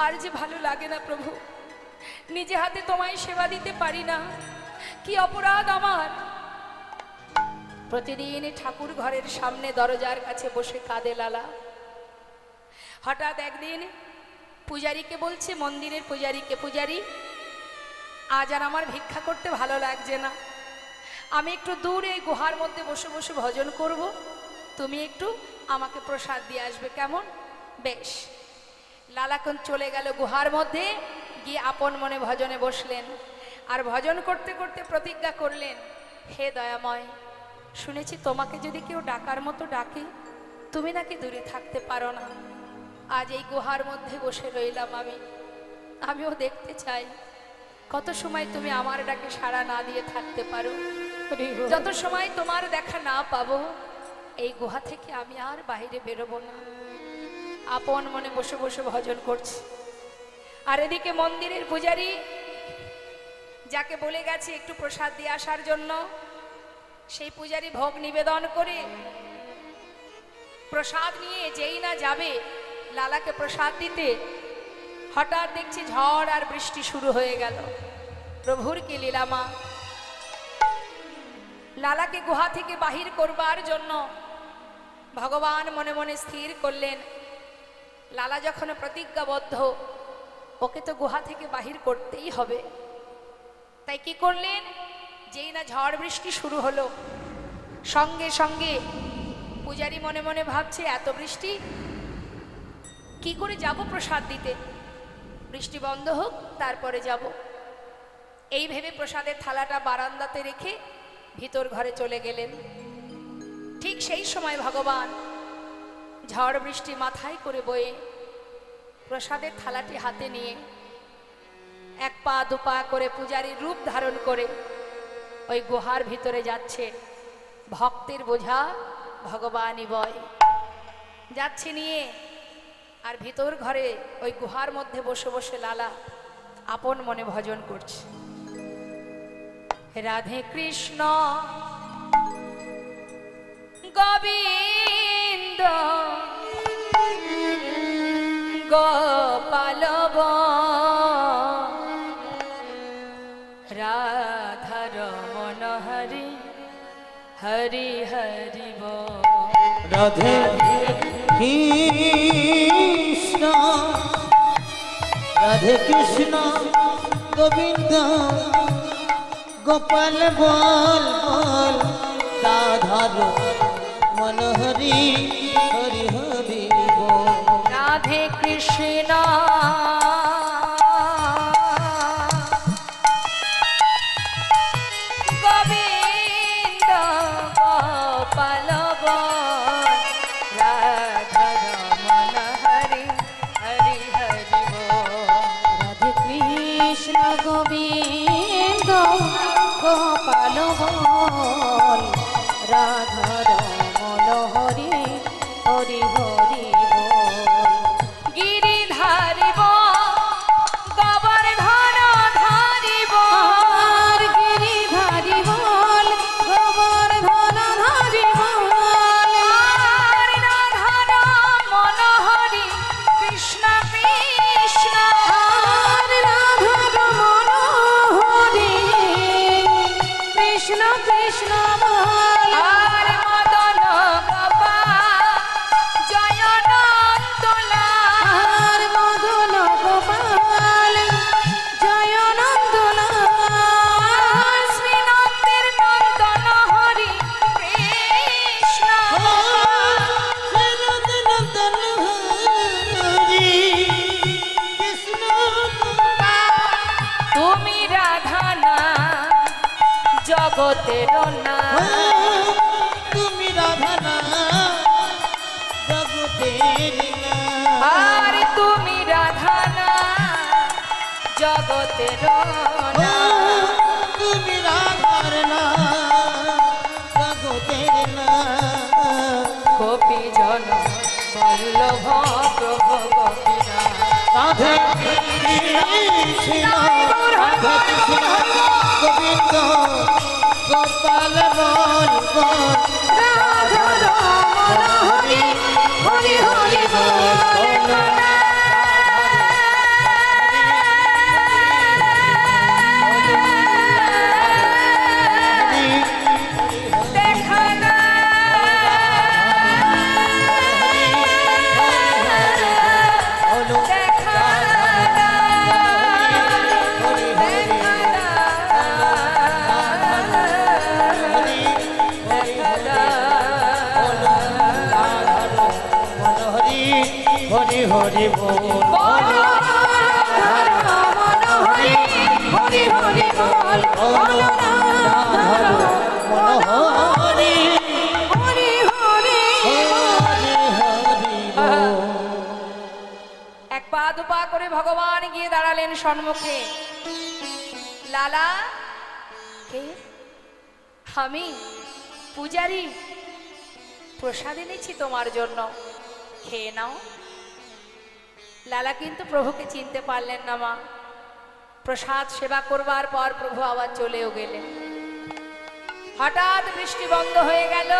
আর যে ভালো লাগে না প্রভু, নিজে হাতে তোমায় সেবা দিতে পারি না, কি অপরাধ আমার। প্রতিদিন ঠাকুর ঘরের সামনে দরজার কাছে বসে কাঁদে লালা। হঠাৎ একদিন পূজারীকে বলছে, মন্দিরের পূজারীকে, পূজারী আজ আর আমার ভিক্ষা করতে ভালো লাগছে না, আমি একটু দূরে এই গুহার মধ্যে বসে বসে ভজন করব, তুমি একটু আমাকে প্রসাদ দিয়ে আসবে, কেমন? বেশ। লালাখন চলে গেল গুহার মধ্যে, গিয়ে আপন মনে ভজনে বসলেন। আর ভজন করতে করতে প্রতিজ্ঞা করলেন, হে দয়াময়, শুনেছি তোমাকে যদি কেউ ডাকার মতো ডাকে তুমি নাকি দূরে থাকতে পারো না। আজ এই গুহার মধ্যে বসে রইলাম আমিও দেখতে চাই কত সময় তুমি আমার ডাকে সাড়া না দিয়ে থাকতে পারো। যত সময় তোমার দেখা না পাবো এই গুহা থেকে আমি আর বাইরে বেরোবো না। আপন মনে বসে বসে ভজন করছি। আর এদিকে মন্দিরের পূজারী যাকে বলে গেছে একটু প্রসাদ দিয়ে আসার জন্য, সেই পূজারী ভোগ নিবেদন করে প্রসাদ নিয়ে যেই না যাবে লালাকে প্রসাদ দিতে, হঠাৎ দেখছি ঝড় আর বৃষ্টি শুরু হয়ে গেল। প্রভুর কি লীলামা! লালাকে গুহা থেকে বাহির করবার জন্য ভগবান মনে মনে স্থির করলেন, লালা যখন প্রতিজ্ঞাবদ্ধ, ওকে তো গুহা থেকে বাহির করতেই হবে। তাই কি করলেন, যেই না ঝড় বৃষ্টি শুরু হলো, সঙ্গে সঙ্গে পূজারী মনে মনে ভাবছে, এত বৃষ্টি, কি করে যাব প্রসাদ দিতে, বৃষ্টি বন্ধ হোক তারপরে যাব। এই ভেবে প্রসাদের থালাটা বারান্দাতে রেখে ভিতর ঘরে চলে গেলেন। ঠিক সেই সময় ভগবান ঝড় বৃষ্টি মাথায় করে বয়ে প্রসাদের থালাটি হাতে নিয়ে এক পা দুপা করে পূজারীর রূপ ধারণ করে ওই গুহার ভিতরে যাচ্ছে। ভক্তের বোঝা ভগবানই বয়, যাচ্ছে নিয়ে। আর ভিতর ঘরে ওই গুহার মধ্যে বসে বসে লালা আপন মনে ভজন করছে, রাধে কৃষ্ণ গোবিন্দ গোপাল রাধা রমণ হরি হরি হরি বল। রাধে কৃষ্ণ রাধে কৃষ্ণ গোবিন্দ গোপাল বল বল, রাধার মন হরি হরি হরি বল। রাধে কৃষ্ণ গোবিন্দ গোপাল বল, রাধা রমণ হরি হরি হরি বল। রাধে কৃষ্ণ গোবিন্দ গোপাল বল, রাধা রমণ হরি হরি হরি বল। গিরিধারি গোবর্ধন ধারিব, আর গিরিধারি বল গোবর্ধন ধারি বল। আর রাধার মন হরি কৃষ্ণ কৃষ্ণ, আর রাধার মন হরি কৃষ্ণ কৃষ্ণ বল। আর মদন গোপাল জয় জগতের না তুমি রাধা না জগতের না আর তুমি রাধা না জগতের না তুমি রাধার না জগতের না গোপী জন বল্লভ প্রভু গোপীনা রাধে কৃষ্ণ রাধে কৃষ্ণ গোবিন্দ গোপাল বল বল রাধা রমণ হরি হরি হরি বল দেখা না দেখা না হরি হরি বল রাধা রমণ হরি হরি হরি বল রাধা রমণ হরি হরি হরি হরি হরি বল এক পা দুপা করে ভগবান গিয়ে দাঁড়ালেন সম্মুখে লালা কে আমি পূজারি প্রসাদ এনেছি তোমার জন্য খেয়ে নাও লালা কিন্তু প্রভুকে চিনতে পারলেন না মা প্রসাদ সেবা করবার পর প্রভু আবার চলেও গেলেন হঠাৎ বৃষ্টি বন্ধ হয়ে গেল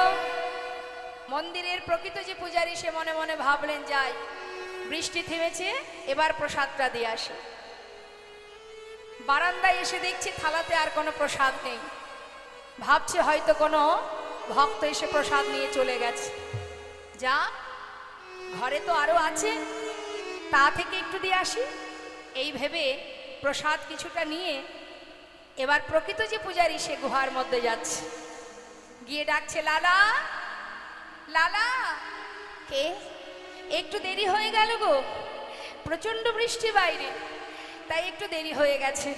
মন্দিরের প্রকৃত যে পূজারী সে মনে মনে ভাবলেন যাই বৃষ্টি থেমেছে এবার প্রসাদটা দিয়ে আসে বারান্দায় এসে দেখছি থালাতে আর কোনো প্রসাদ নেই ভাবছে হয়তো কোনো ভক্ত এসে প্রসাদ নিয়ে চলে গেছে যা ঘরে তো আরো আছে তা থেকে একটু দিয়ে আসি এই ভেবে প্রসাদ কিছুটা নিয়ে এবার প্রকৃত যে পূজারী সে গুহার মধ্যে যাচ্ছে গিয়ে ডাকছে লালা লালা কে একটু দেরি হয়ে গেল গো প্রচন্ড বৃষ্টি বাইরে তাই একটু দেরি হয়ে গেছে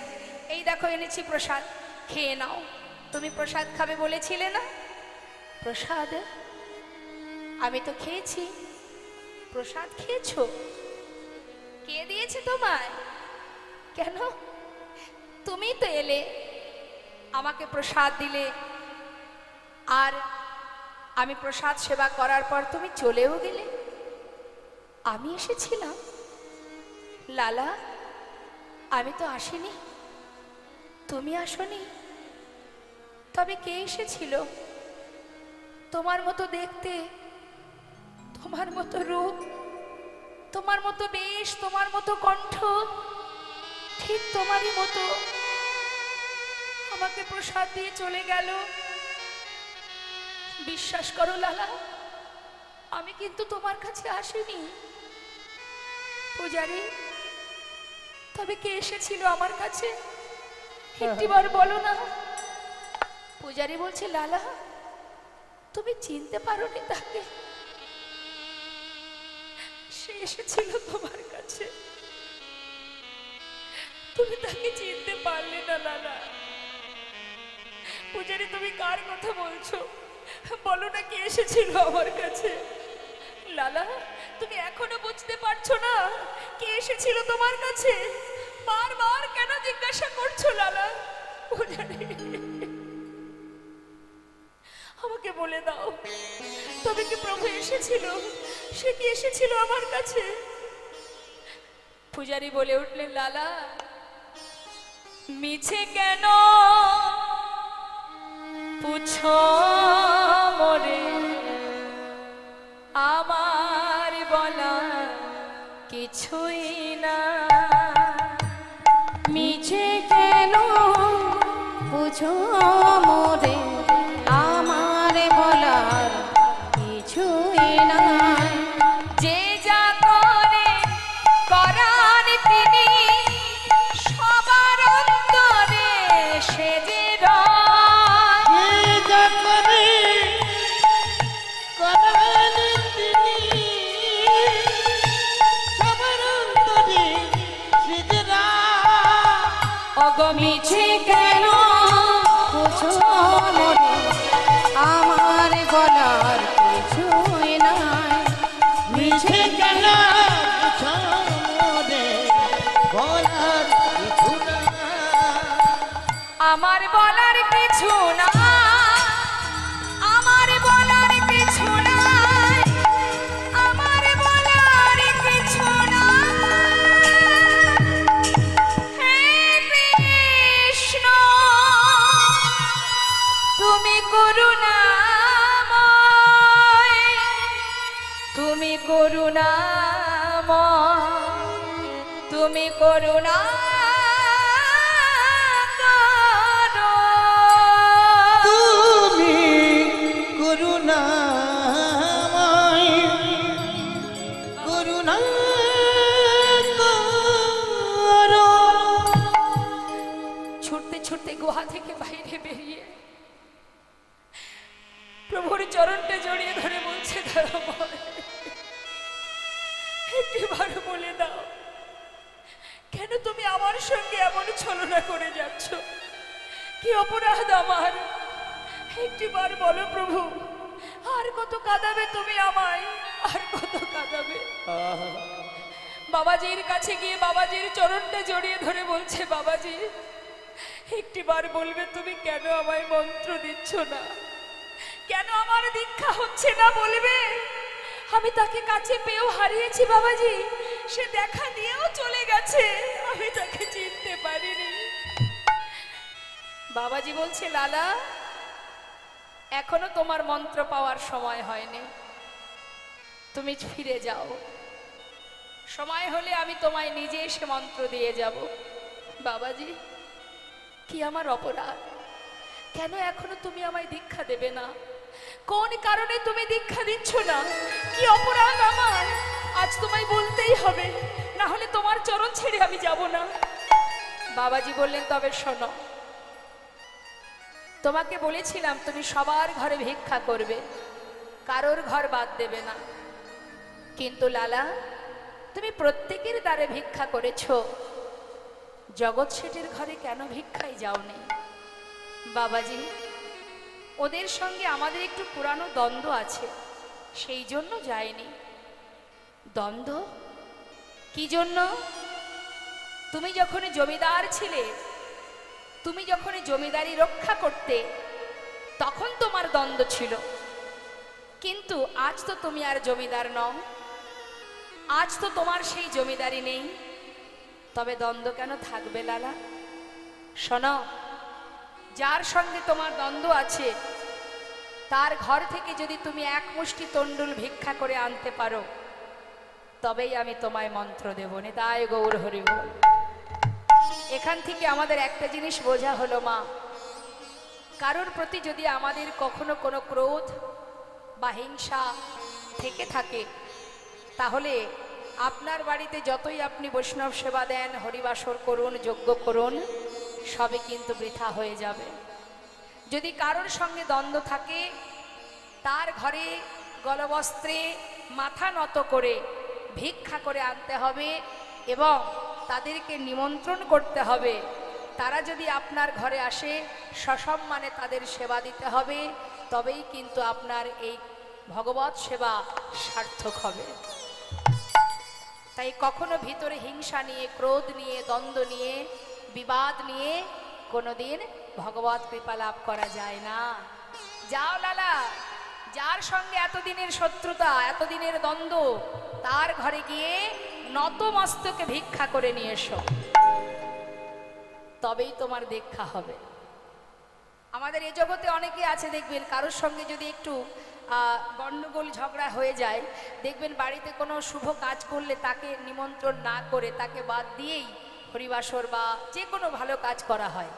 এই দেখো এনেছি প্রসাদ খেয়ে নাও তুমি প্রসাদ খাবে বলেছিলে না প্রসাদ আমি তো খেয়েছি প্রসাদ খেয়েছো কে দিয়েছে তোমায় কেন তুমি তো এলে আমাকে প্রসাদ দিলে আর আমি প্রসাদ সেবা করার পর তুমি চলেও গেলে আমি এসেছিলাম লালা আমি তো আসিনি তুমি আসনি তবে কে এসেছিল তোমার মতো দেখতে তোমার মতো রূপ তোমার মতো বেশ তোমার মতো কণ্ঠ ঠিক তোমারই মতো আমাকে প্রসাদ দিয়ে চলে গেল বিশ্বাস করো লালা আমি কিন্তু তোমার কাছে আসিনি পূজারি তবে কে এসেছিল আমার কাছে একটিবার বলো না পূজারি বলছে লালা তুমি চিনতে পারোনি তাকে সে এসেছিল তোমার কাছে তুমি তাকে চিনতে পারলে না লালা পূজারি তুমি কার কথা বলছো বলো না কে এসেছিল আমার কাছে লালা তুমি এখনো বুঝতে পারছো না কে এসেছিল তোমার কাছে বারবার কেন জিজ্ঞাসা করছো লালা পূজারি আমাকে বলে দাও তবে কি প্রভু এসেছিল সে কি এসেছিল আমার কাছে পূজারি বলে উঠলেন লালা মিছে কেন পুছো মোরে আমার বলা কিছুই না মিছে কেন বুঝো মোরে আমার বলার কিছুই নাই যে যা করে করান তিনি সবার অন্তরে সে যে রয়। যে যা করে করেন তিনি সবার অন্তরে সিজরা অগো মিছে মিছে কেন বুঝো বলার কিছুই নাই। মিছে গেল মোরে বলার কিছু না। আমার বলার কিছু না, আমার বলার কিছু নাই, আমার বলার কিছু না। হে কৃষ্ণ তুমি করুণাময়, তুমি করুণাময়, তুমি করুণা তুমি করুণাময়, করুণা করো। ছুটতে ছুটতে গুহা থেকে বাইরে বেরিয়ে প্রভুর চরণটা জড়িয়ে ধরে বলছে, দয়াময় একটিবার বলে দাও, কেন তুমি আমার সঙ্গে এমন ছলনা করে যাচ্ছ? কি অপরাধ আমার? একটিবার বলো প্রভু, আর কত কাঁদাবে তুমি আমায়, আর কত কাঁদাবে? বাবাজির কাছে গিয়ে বাবাজির চরণটা জড়িয়ে ধরে বলছে, বাবাজি একটিবার বলবে তুমি কেন আমায় মন্ত্র দিচ্ছ না, কেন আমার দীক্ষা হচ্ছে না বলবে? আমি তাকে কাছে পেয়েও হারিয়েছি বাবাজি, সে দেখা দিয়েও চলে গেছে, আমি তাকে চিনতে পারিনি। বাবাজি বলছে, লালা এখনো তোমার মন্ত্র পাওয়ার সময় হয়নি, তুমি ফিরে যাও, সময় হলে আমি তোমায় নিজে এসে মন্ত্র দিয়ে যাব। বাবাজি কি আমার অপরাধ? কেন এখনো তুমি আমায় দীক্ষা দেবে না? কোন কারণে তুমি দীক্ষা দিচ্ছ না? কি অপরাধ আমার? আজ তোমায় বলতেই হবে, না হলে তোমার চরণ ছেড়ে আমি যাব না। বাবাজি বললেন, তবে শোনো, তোমাকে বলেছিলাম তুমি সবার ঘরে ভিক্ষা করবে, কারোর ঘর বাদ দেবে না, কিন্তু লালা তুমি প্রত্যেকের দ্বারে ভিক্ষা করেছো, জগৎ শেঠের ঘরে কেন ভিক্ষায় যাওনি? বাবাজি ওদের সঙ্গে আমাদের একটু পুরানো দ্বন্দ্ব আছে, সেই জন্য যায়নি। দ্বন্দ্ব? কি জন্য? তুমি যখন জমিদার ছিলে, তুমি যখন জমিদারি রক্ষা করতে, তখন তোমার দ্বন্দ্ব ছিল, কিন্তু আজ তো তুমি আর জমিদার নও, আজ তো তোমার সেই জমিদারি নেই, তবে দ্বন্দ্ব কেন থাকবে লালা? শোনো, যার সঙ্গে তোমার দ্বন্দ্ব আছে তার ঘর থেকে যদি তুমি এক মুষ্টি তণ্ডুল ভিক্ষা করে আনতে পারো, তবেই আমি তোমায় মন্ত্র দেব। নিতাই গৌর হরি বল। এখান থেকে আমাদের একটা জিনিস বোঝা হলো, মা কারোর প্রতি যদি আমাদের কখনো কোনো ক্রোধ বা হিংসা থেকে থাকে, তাহলে আপনার বাড়িতে যতই আপনি বৈষ্ণব সেবা দেন, হরিবাসর করুন, যজ্ঞ করুন, সবই কিন্তু বৃথা হয়ে যাবে। যদি কারোর সঙ্গে দ্বন্দ্ব থাকে, তার ঘরে গলবস্ত্রে মাথা নত করে ভিক্ষা করে আনতে হবে এবং তাদেরকে নিমন্ত্রণ করতে হবে। তারা যদি আপনার ঘরে আসে, সসম্মানে তাদের সেবা দিতে হবে, তবেই কিন্তু আপনার এই ভগবত সেবা সার্থক হবে। তাই কখনো ভিতরে হিংসা নিয়ে, ক্রোধ নিয়ে, দ্বন্দ্ব নিয়ে, বিবাদ নিয়ে কোনোদিন ভগবত কৃপা লাভ করা যায় না। যাও লালা, যার সঙ্গে এতদিনের শত্রুতা, এতদিনের দ্বন্দ্ব, তার ঘরে গিয়ে নত মস্তকে ভিক্ষা করে নিয়ে এসো, তবেই তোমার দীক্ষা হবে। আমাদের এ জগতে অনেকে আছে, দেখবেন কারোর সঙ্গে যদি একটু গণ্ডগোল ঝগড়া হয়ে যায়, দেখবেন বাড়িতে কোনো শুভ কাজ করলে তাকে নিমন্ত্রণ না করে, তাকে বাদ দিয়েই হরিবাসর বা যে কোনো ভালো কাজ করা হয়।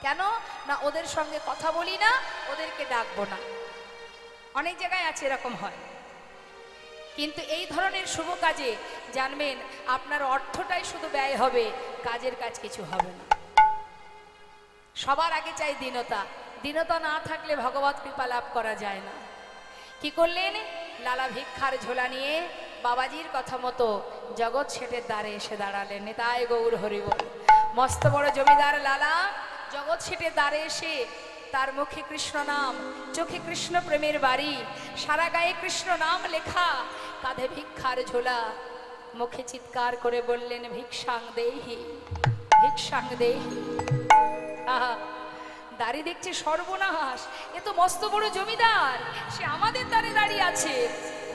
কেন না? ওদের সঙ্গে কথা বলি না, ওদেরকে ডাকবো না। অনেক জায়গায় আছে এরকম হয়। কিন্তু এই ধরনের শুভ কাজে জানবেন আপনার অর্থটাই শুধু ব্যয় হবে, কাজের কাজ কিছু হবে না। সবার আগে চাই দীনতা। দীনতা না থাকলে ভগবত কৃপা লাভ করা যায় না। কি করলেন? লালা ভিক্ষার ঝোলা নিয়ে বাবাজির কথা মতো জগৎ শেঠের দ্বারে এসে দাঁড়ালেন। নিতাই গৌর হরি বল। মস্ত বড় জমিদার লালা জগৎ শেঠের দ্বারে এসে তার মুখে কৃষ্ণ নাম, চোখে কৃষ্ণ প্রেমের বাড়ি, সারা গায়ে কৃষ্ণ নাম লেখা, কাঁধে ভিক্ষার ঝোলা, মুখে চিৎকার করে বললেন ভিক্ষাং দেহি, ভিক্ষাং দেহি। আহা, দাঁড়িয়ে দেখছে সর্বনাশ, এ তো মস্ত বড় জমিদার, সে আমাদের দ্বারে দাঁড়িয়ে আছে।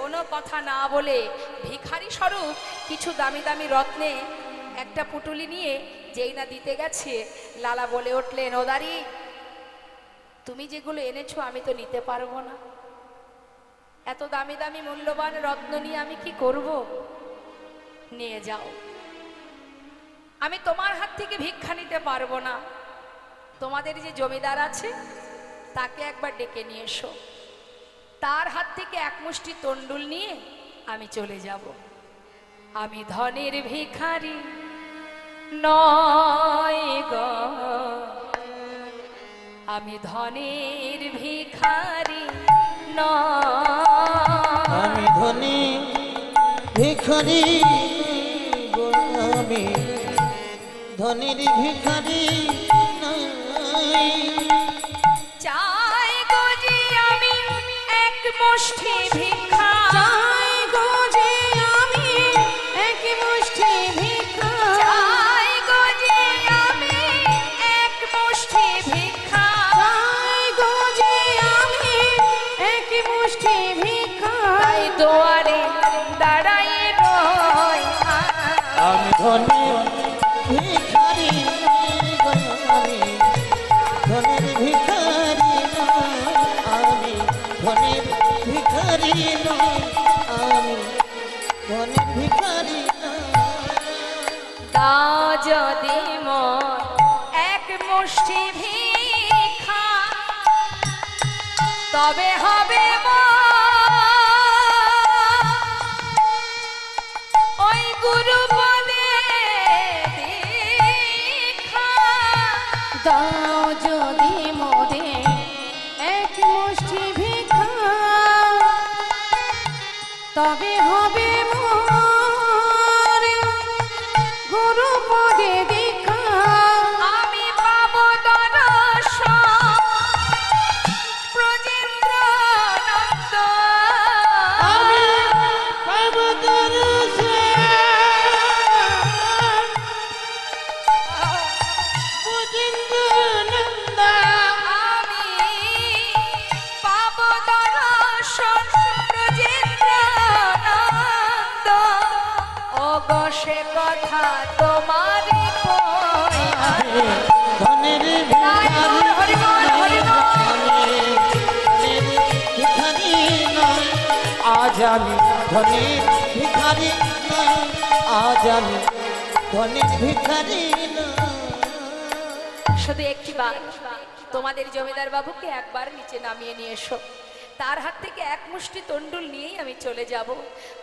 কোনো কথা না বলে ভিখারি স্বরূপ কিছু দামি দামি রত্নে একটা পুটুলি নিয়ে যেই না দিতে গেছে, লালা বলে উঠলেন, ও দাঁড়ি, তুমি যেগুলো এনেছো আমি তো নিতে পারবো না, এত দামি দামি মূল্যবান রত্ন নিয়ে আমি কি করব? নিয়ে যাও, আমি তোমার হাত থেকে ভিক্ষা নিতে পারবো না। তোমাদের যে জমিদার আছে তাকে একবার ডেকে নিয়ে এসো, তার হাত থেকে এক মুষ্টি তন্ডুল নিয়ে আমি চলে যাব। আমি ধনের ভিখারি নয় গো, আমি ধনের ভিখারি নয়, আমি ধনী ভিখারি গো, আমি ধনীর ভিখারি নই। চাই গো যে আমি এক মুষ্টি ভিক্ষা, চাই গো যে আমি এক মুষ্টি ভিক্ষা, চাই গো যে আমি এক মুষ্টি ভিক্ষা, চাই গো যে আমি এক মুষ্টি ভিক্ষা, তাই দুয়ারে দাঁড়াই রই। আমি ধনী ভিখারি গো, আমি ধনীর ভিখারি নই, আমি ধনীর ভিখারি নই, আমি ধনীর ভিখারি নই। দাও যদি মন এক মুষ্টি ভিক্ষা, তবে হবে ওই গুরু পদে দীক্ষা। দাও যদি মোদে এক মুষ্টি ভিক্ষা, তবে হবে মোর গুরু পদে দীক্ষা। আমি পাবো দর্শন ব্রজেন্দ্রনন্দ, আমি পাব দর্শন ব্রজেন্দ্রনন্দ, আমি পাবো দর্শন ব্রজেন্দ্রনন্দ। ও গো সে কথা তোমারই কই, ধনের ভিখারি হরি বল, হরি বল। আমি ধনের ভিখারি নই, আজ আমি ধনের ভিখারি নই, আজ আমি ধনের ভিখারি নই। শুধু একটি বার তোমাদের জমিদার বাবুকে একবার নিচে নামিয়ে নিয়ে এসো, তার হাত থেকে এক মুষ্টি তন্ডুল নিয়েই আমি চলে যাব।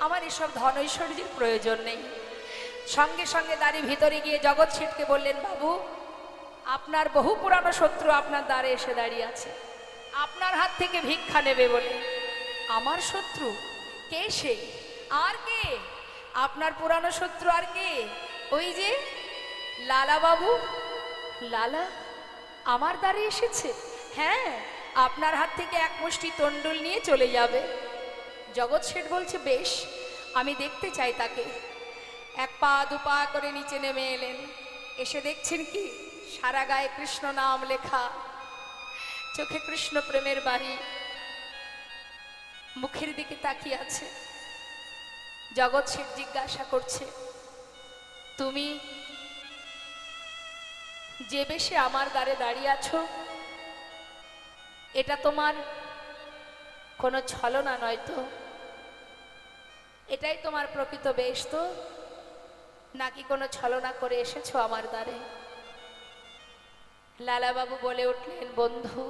আমার এসব ধন ঐশ্বর্যের প্রয়োজন নেই। সঙ্গে সঙ্গে দাঁড়িয়ে ভিতরে গিয়ে জগৎ শেঠকে বললেন, বাবু, আপনার বহু পুরানো শত্রু আপনার দ্বারে এসে দাঁড়িয়ে আছে, আপনার হাত থেকে ভিক্ষা নেবে বলে। আমার শত্রু? কে সে? আর কে? আপনার পুরানো শত্রু আর কে? ওই যে লালা বাবু। লালা আমার দ্বারে এসেছে? হ্যাঁ, আপনার হাত থেকে এক মুষ্টি তন্ডুল নিয়ে চলে যাবে। জগৎ শেঠ বলছে, বেশ, আমি দেখতে চাই তাকে। এক পা দু পা করে নিচে নেমে এলেন, এসে দেখছেন কি সারা গায়ে কৃষ্ণ নাম লেখা, চোখে কৃষ্ণ প্রেমের বাড়ি, মুখের দিকে তাকিয়ে আছে। জগৎ শেঠ জিজ্ঞাসা করছে, তুমি যে বেশে আমার দ্বারে দাঁড়িয়ে আছো, এটা তোমার কোনো ছলনা নয় তো? এটাই তোমার প্রকৃত বেশ তো, নাকি কোনো ছলনা করে এসেছো আমার দ্বারে? লালাবাবু বলে উঠলেন, বন্ধু,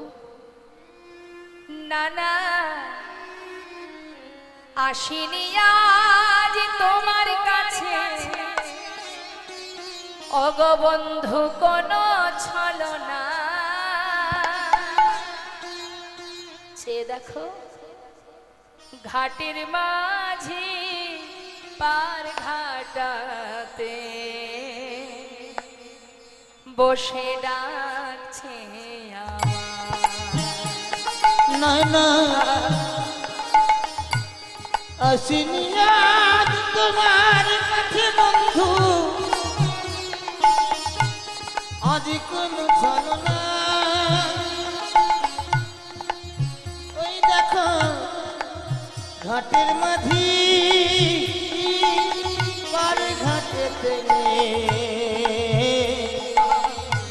না না, আসিনি আজ তোমার কাছে ওগো বন্ধু কোনো ছলনা। সে দেখো ঘাটের মাঝি পার ঘাটাতে বসে ডাকছে আমার। নয়না আসিনি আজ তোমার কাছে বন্ধু, আজ কোনো চলো না। ওই দেখো ঘাটের মাঝি পার ঘাটেতে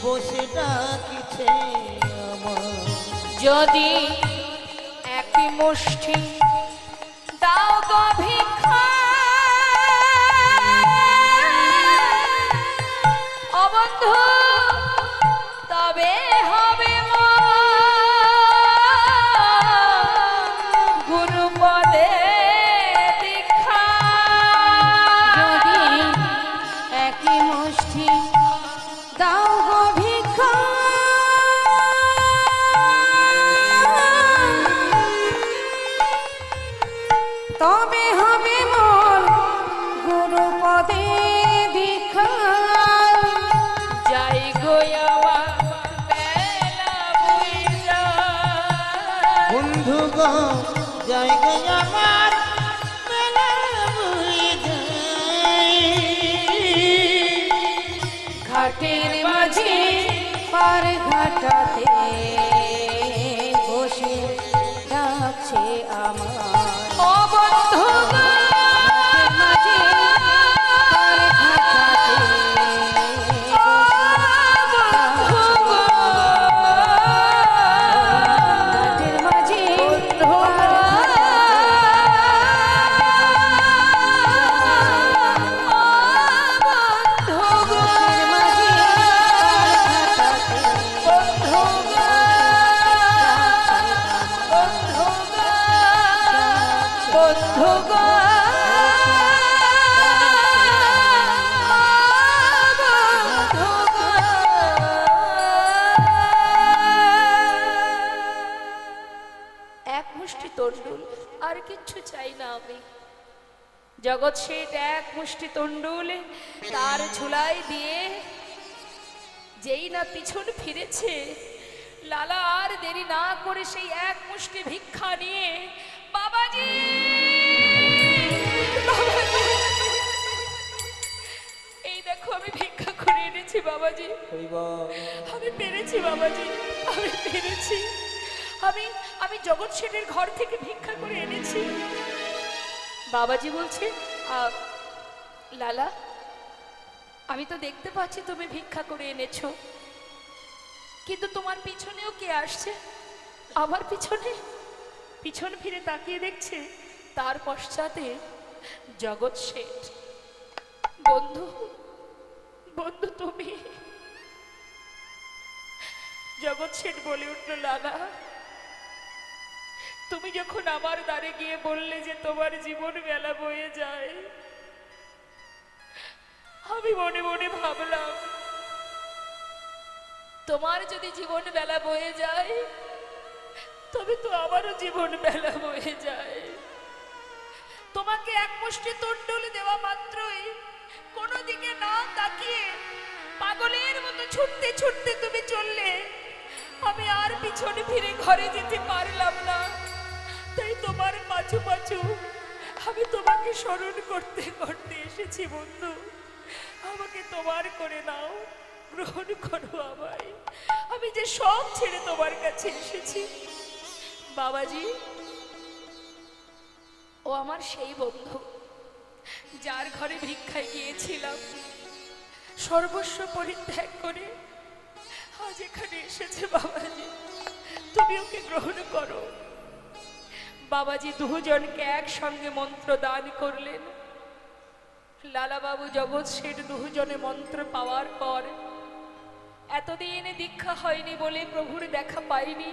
বসে ডাকিছে আমার। যদি এক মুষ্টি দাও গো ভিক্ষা, ও বন্ধু তবে হবে গুরুপদে দীক্ষা। যদি একই মুষ্টি দাও গো ভিক্ষা, তবে হবে মোর গুরুপদে দীক্ষা। যাই গো আমার বেলা বুইরা, বন্ধু গো জায়গায় আমার মেলা বয়ে যায়। ঘাটের মাঝে পার ঘাটাতে বসে ডাকছে আমার। ও বন্ধু গো, ঘাটের মাঝে পার ঘাটাতে ঘাটের মাঝে পার ঘাটের মাঝে বন্ধু গো, এক মুষ্টি তন্ডুল, আর কিচ্ছু চাই না আমি। জগৎ শেঠ এক মুষ্টি তন্ডুল তার ঝুলাই দিয়ে যেই না পিছন ফিরেছে, লালা আর দেরি না করে সেই এক মুষ্টি ভিক্ষা নিয়ে বাবাজি, বাবাজি, এই দেখো আমি ভিক্ষা করে এনেছি বাবাজি, আমি পেরেছি বাবাজি, আমি পেরেছি। আমি আমি জগৎ শেঠের ঘর থেকে ভিক্ষা করে এনেছি। বাবাজি বলছে, লালা আমি তো দেখতে পাচ্ছি তুমি ভিক্ষা করে এনেছো, কিন্তু তোমার পিছনেও কে আসছে? আমার পিছনে পিছন ফিরে তাকিয়ে দেখছে, তার পশ্চাতে জগৎ শেঠ। বন্ধু, বন্ধু তুমি? জগৎ শেঠ বলে উঠল, লালা তুমি যখন আমার দ্বারে গিয়ে বললে যে তোমার জীবন বেলা বয়ে যায়, আমি মনে মনে ভাবলাম তোমার যদি জীবন বেলা বয়ে যায় তবে তো আমারও জীবন বেলা বয়ে যায়। তোমাকে এক মুষ্টি তন্ডুল দেওয়া মাত্রই কোনো দিকে না তাকিয়ে পাগলের মতো ছুটতে ছুটতে তুমি চললে, আমি আর পিছনে ফিরে ঘরে যেতে পারলাম না। তাই তোমার পাছু পাছু আমি তোমাকে স্মরণ করতে করতে এসেছি। বন্ধু আমাকে তোমার করে নাও, গ্রহণ করো আমায়, আমি যে সব ছেড়ে তোমার কাছে এসেছি। বাবাজি ও আমার সেই বন্ধু যার ঘরে ভিক্ষায় গিয়েছিলাম, সর্বস্ব পরিত্যাগ করে আজ এখানে এসেছে। বাবাজি তুমি ওকে গ্রহণ করো। বাবাজি দুজনকে একসঙ্গে মন্ত্র দান করলেন। লালাবাবু জগৎ শেঠ দুজনে মন্ত্র পাওয়ার পর, এতদিন দীক্ষা হয়নি বলে প্রভুর দেখা পাইনি,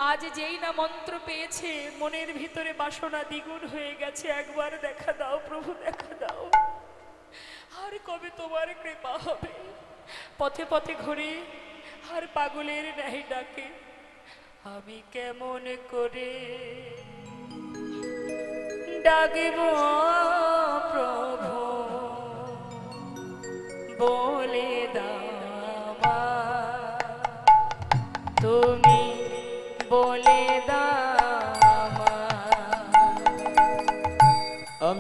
আজ যেই না মন্ত্র পেয়েছে মনের ভিতরে বাসনা দ্বিগুণ হয়ে গেছে। একবার দেখা দাও প্রভু, দেখা দাও, আর কবে তোমার কৃপা হবে? পথে পথে ঘুরে আর পাগলের ন্যায় ডাকে, আমি কেমন করে ডাকব প্রভু, বলে দাও তুমি, বলে দাও।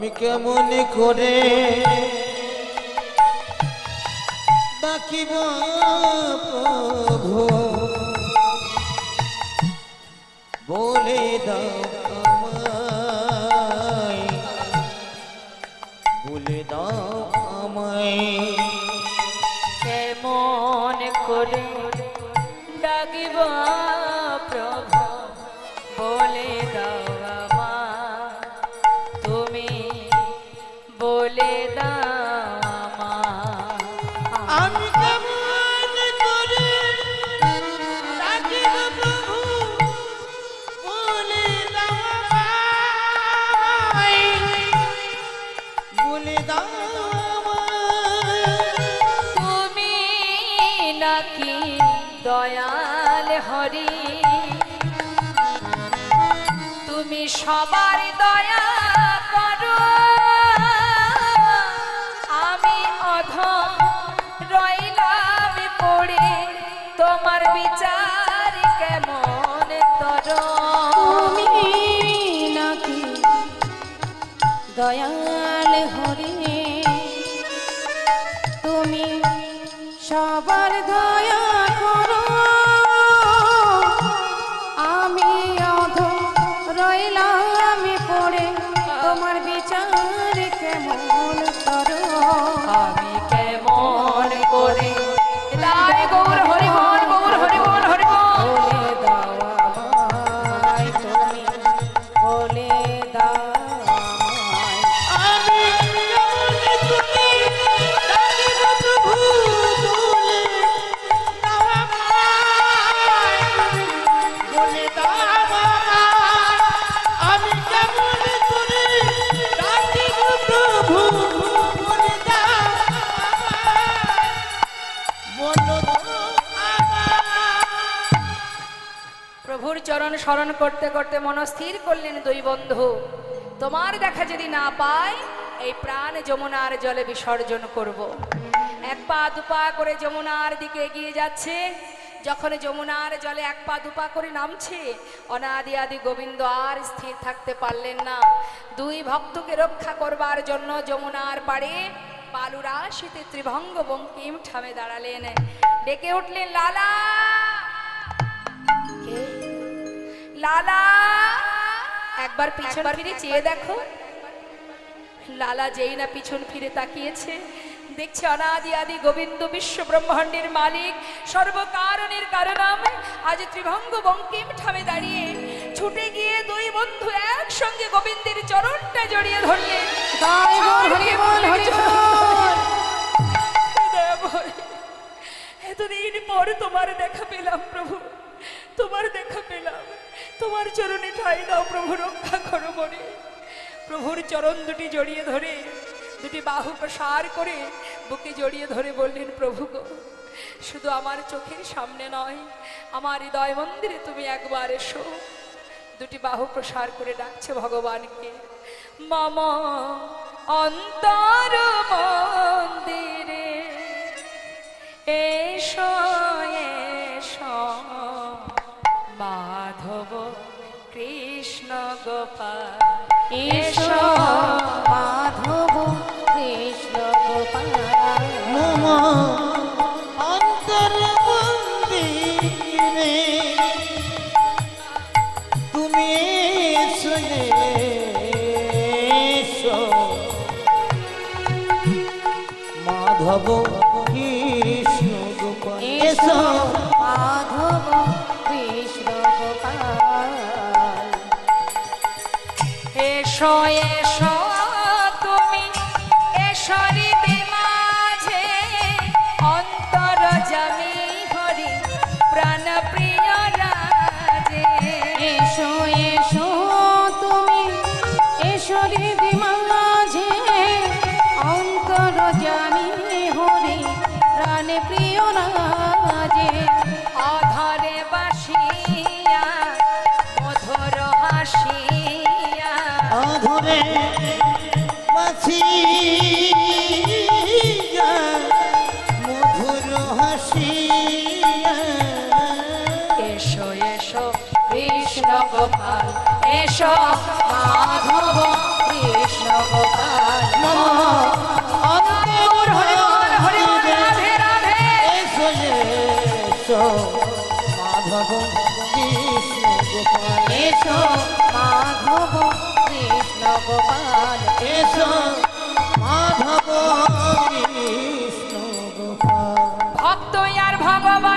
আমি কেমন করে ডাকিব প্রভু বলে দাও আমায়, বলে দাও আমায়। কেমন করে ডাকিব প্রভু বলে দাও আমায়, তুমি বলে দাও আমায়। আমি কেমন করে ডাকিব প্রভু বলে দাও আমায়, বলে দাও আমায়। তুমি নাকি দয়াল হরি, তুমি সবার দয়া করো, আমি অধম রইলাম পড়ে, তোমার বিচার কেমন তর। তুমি নাকি দয়াল হরি, তুমি সবার দয়া করো, আমি অধম রইলাম পড়ে, তোমার বিচার কেমন করো। আমি কেমন করে লাই গৌর হরি বল, গৌর হরি বল, হরি বল। বলে দাও আমায়, তুমি বলে দাও আমায়। আমি কেমন করে ডাকিব প্রভু বলে দাও আমায়, বলে দাও আমায়। আমি কেমন করে ডাকিব প্রভু বলে দাও আমায়, বলো তো আমায়। প্রভুর চরণ স্মরণ করতে করতে মনস্থির করলেন দুই বন্ধু, তোমার দেখা যদি না পায় এই প্রাণ যমুনার জলে বিসর্জন করব। এক পা দুপা করে যমুনার দিকে এগিয়ে যাচ্ছে। যখন যমুনার জলে এক পা দুপা করে নামছে, অনাদি আদি গোবিন্দ আর স্থির থাকতে পারলেন না। দুই ভক্তকে রক্ষা করবার জন্য যমুনার পাড়ে বালুরাশিতে ত্রিভঙ্গ বঙ্কিম ঠামে দাঁড়ালেন। ডেকে উঠলেন, লালা কে? লালা, একবার পিছন ফিরে চেয়ে দেখো। লালা যেই না পিছন ফিরে তাকিয়েছে, দেখছে অনাদি আদি গোবিন্দ বিশ্ব ব্রহ্মাণ্ডের মালিক সর্বকারণের কারণাম আজ ত্রিভঙ্গ বঙ্কিম ঠামে দাঁড়িয়ে ছুটে গিয়ে দুই বন্ধু একসঙ্গে গোবিন্দের চরণটা জড়িয়ে ধরলেন। জয় গৌর হরি বল, হরি বল। দয়াময়, এতদিন পর তোমার দেখা পেলাম প্রভু, তোমার দেখা পেলাম, তোমার চরণে ঠাই দাও প্রভু, রক্ষা করো মনে। প্রভুর চরণ দুটি জড়িয়ে ধরে, দুটি বাহু প্রসার করে বুকে জড়িয়ে ধরে বললেন, প্রভু গো, শুধু আমার চোখের সামনে নয়, আমার হৃদয় মন্দিরে তুমি একবার এসো। দুটি বাহু প্রসার করে ডাকছে ভগবানকে, মম অন্তর মন্দিরে এসো এসো, মাধব কৃষ্ণ গোপাল এসো মাধব কৃষ্ণ গোপাল। মম অন্তর মন্দিরে তুমি শুনে এসো, মাধব কৃষ্ণ গোপাল এসো এসো। মাধব কৃষ্ণ গোপাল। এসো এসো তুমি এসো হৃদি মাঝে, অন্তর জামি হরি প্রাণ প্রিয় রাজে। এসো এসো তুমি এসো হৃদি মাঝে, অন্তর জানি হরি প্রাণ প্রিয় রাজে। অধরে বাসিয়া মধুর হাসিয়া, অধরে বাঁচিয়া মধুর হাসিয়া। এসো এসো কৃষ্ণ গোপাল, এসো মাধব কৃষ্ণ গোপাল মম অন্তর হরি বল, হরি বল, হৃদয় রাধে রাধে। এসো এসো মাধব কৃষ্ণ গোপাল এসো মাধব কৃষ্ণ গোপাল এসো মাধব কৃষ্ণ গোপাল ভক্ত আর ভগবান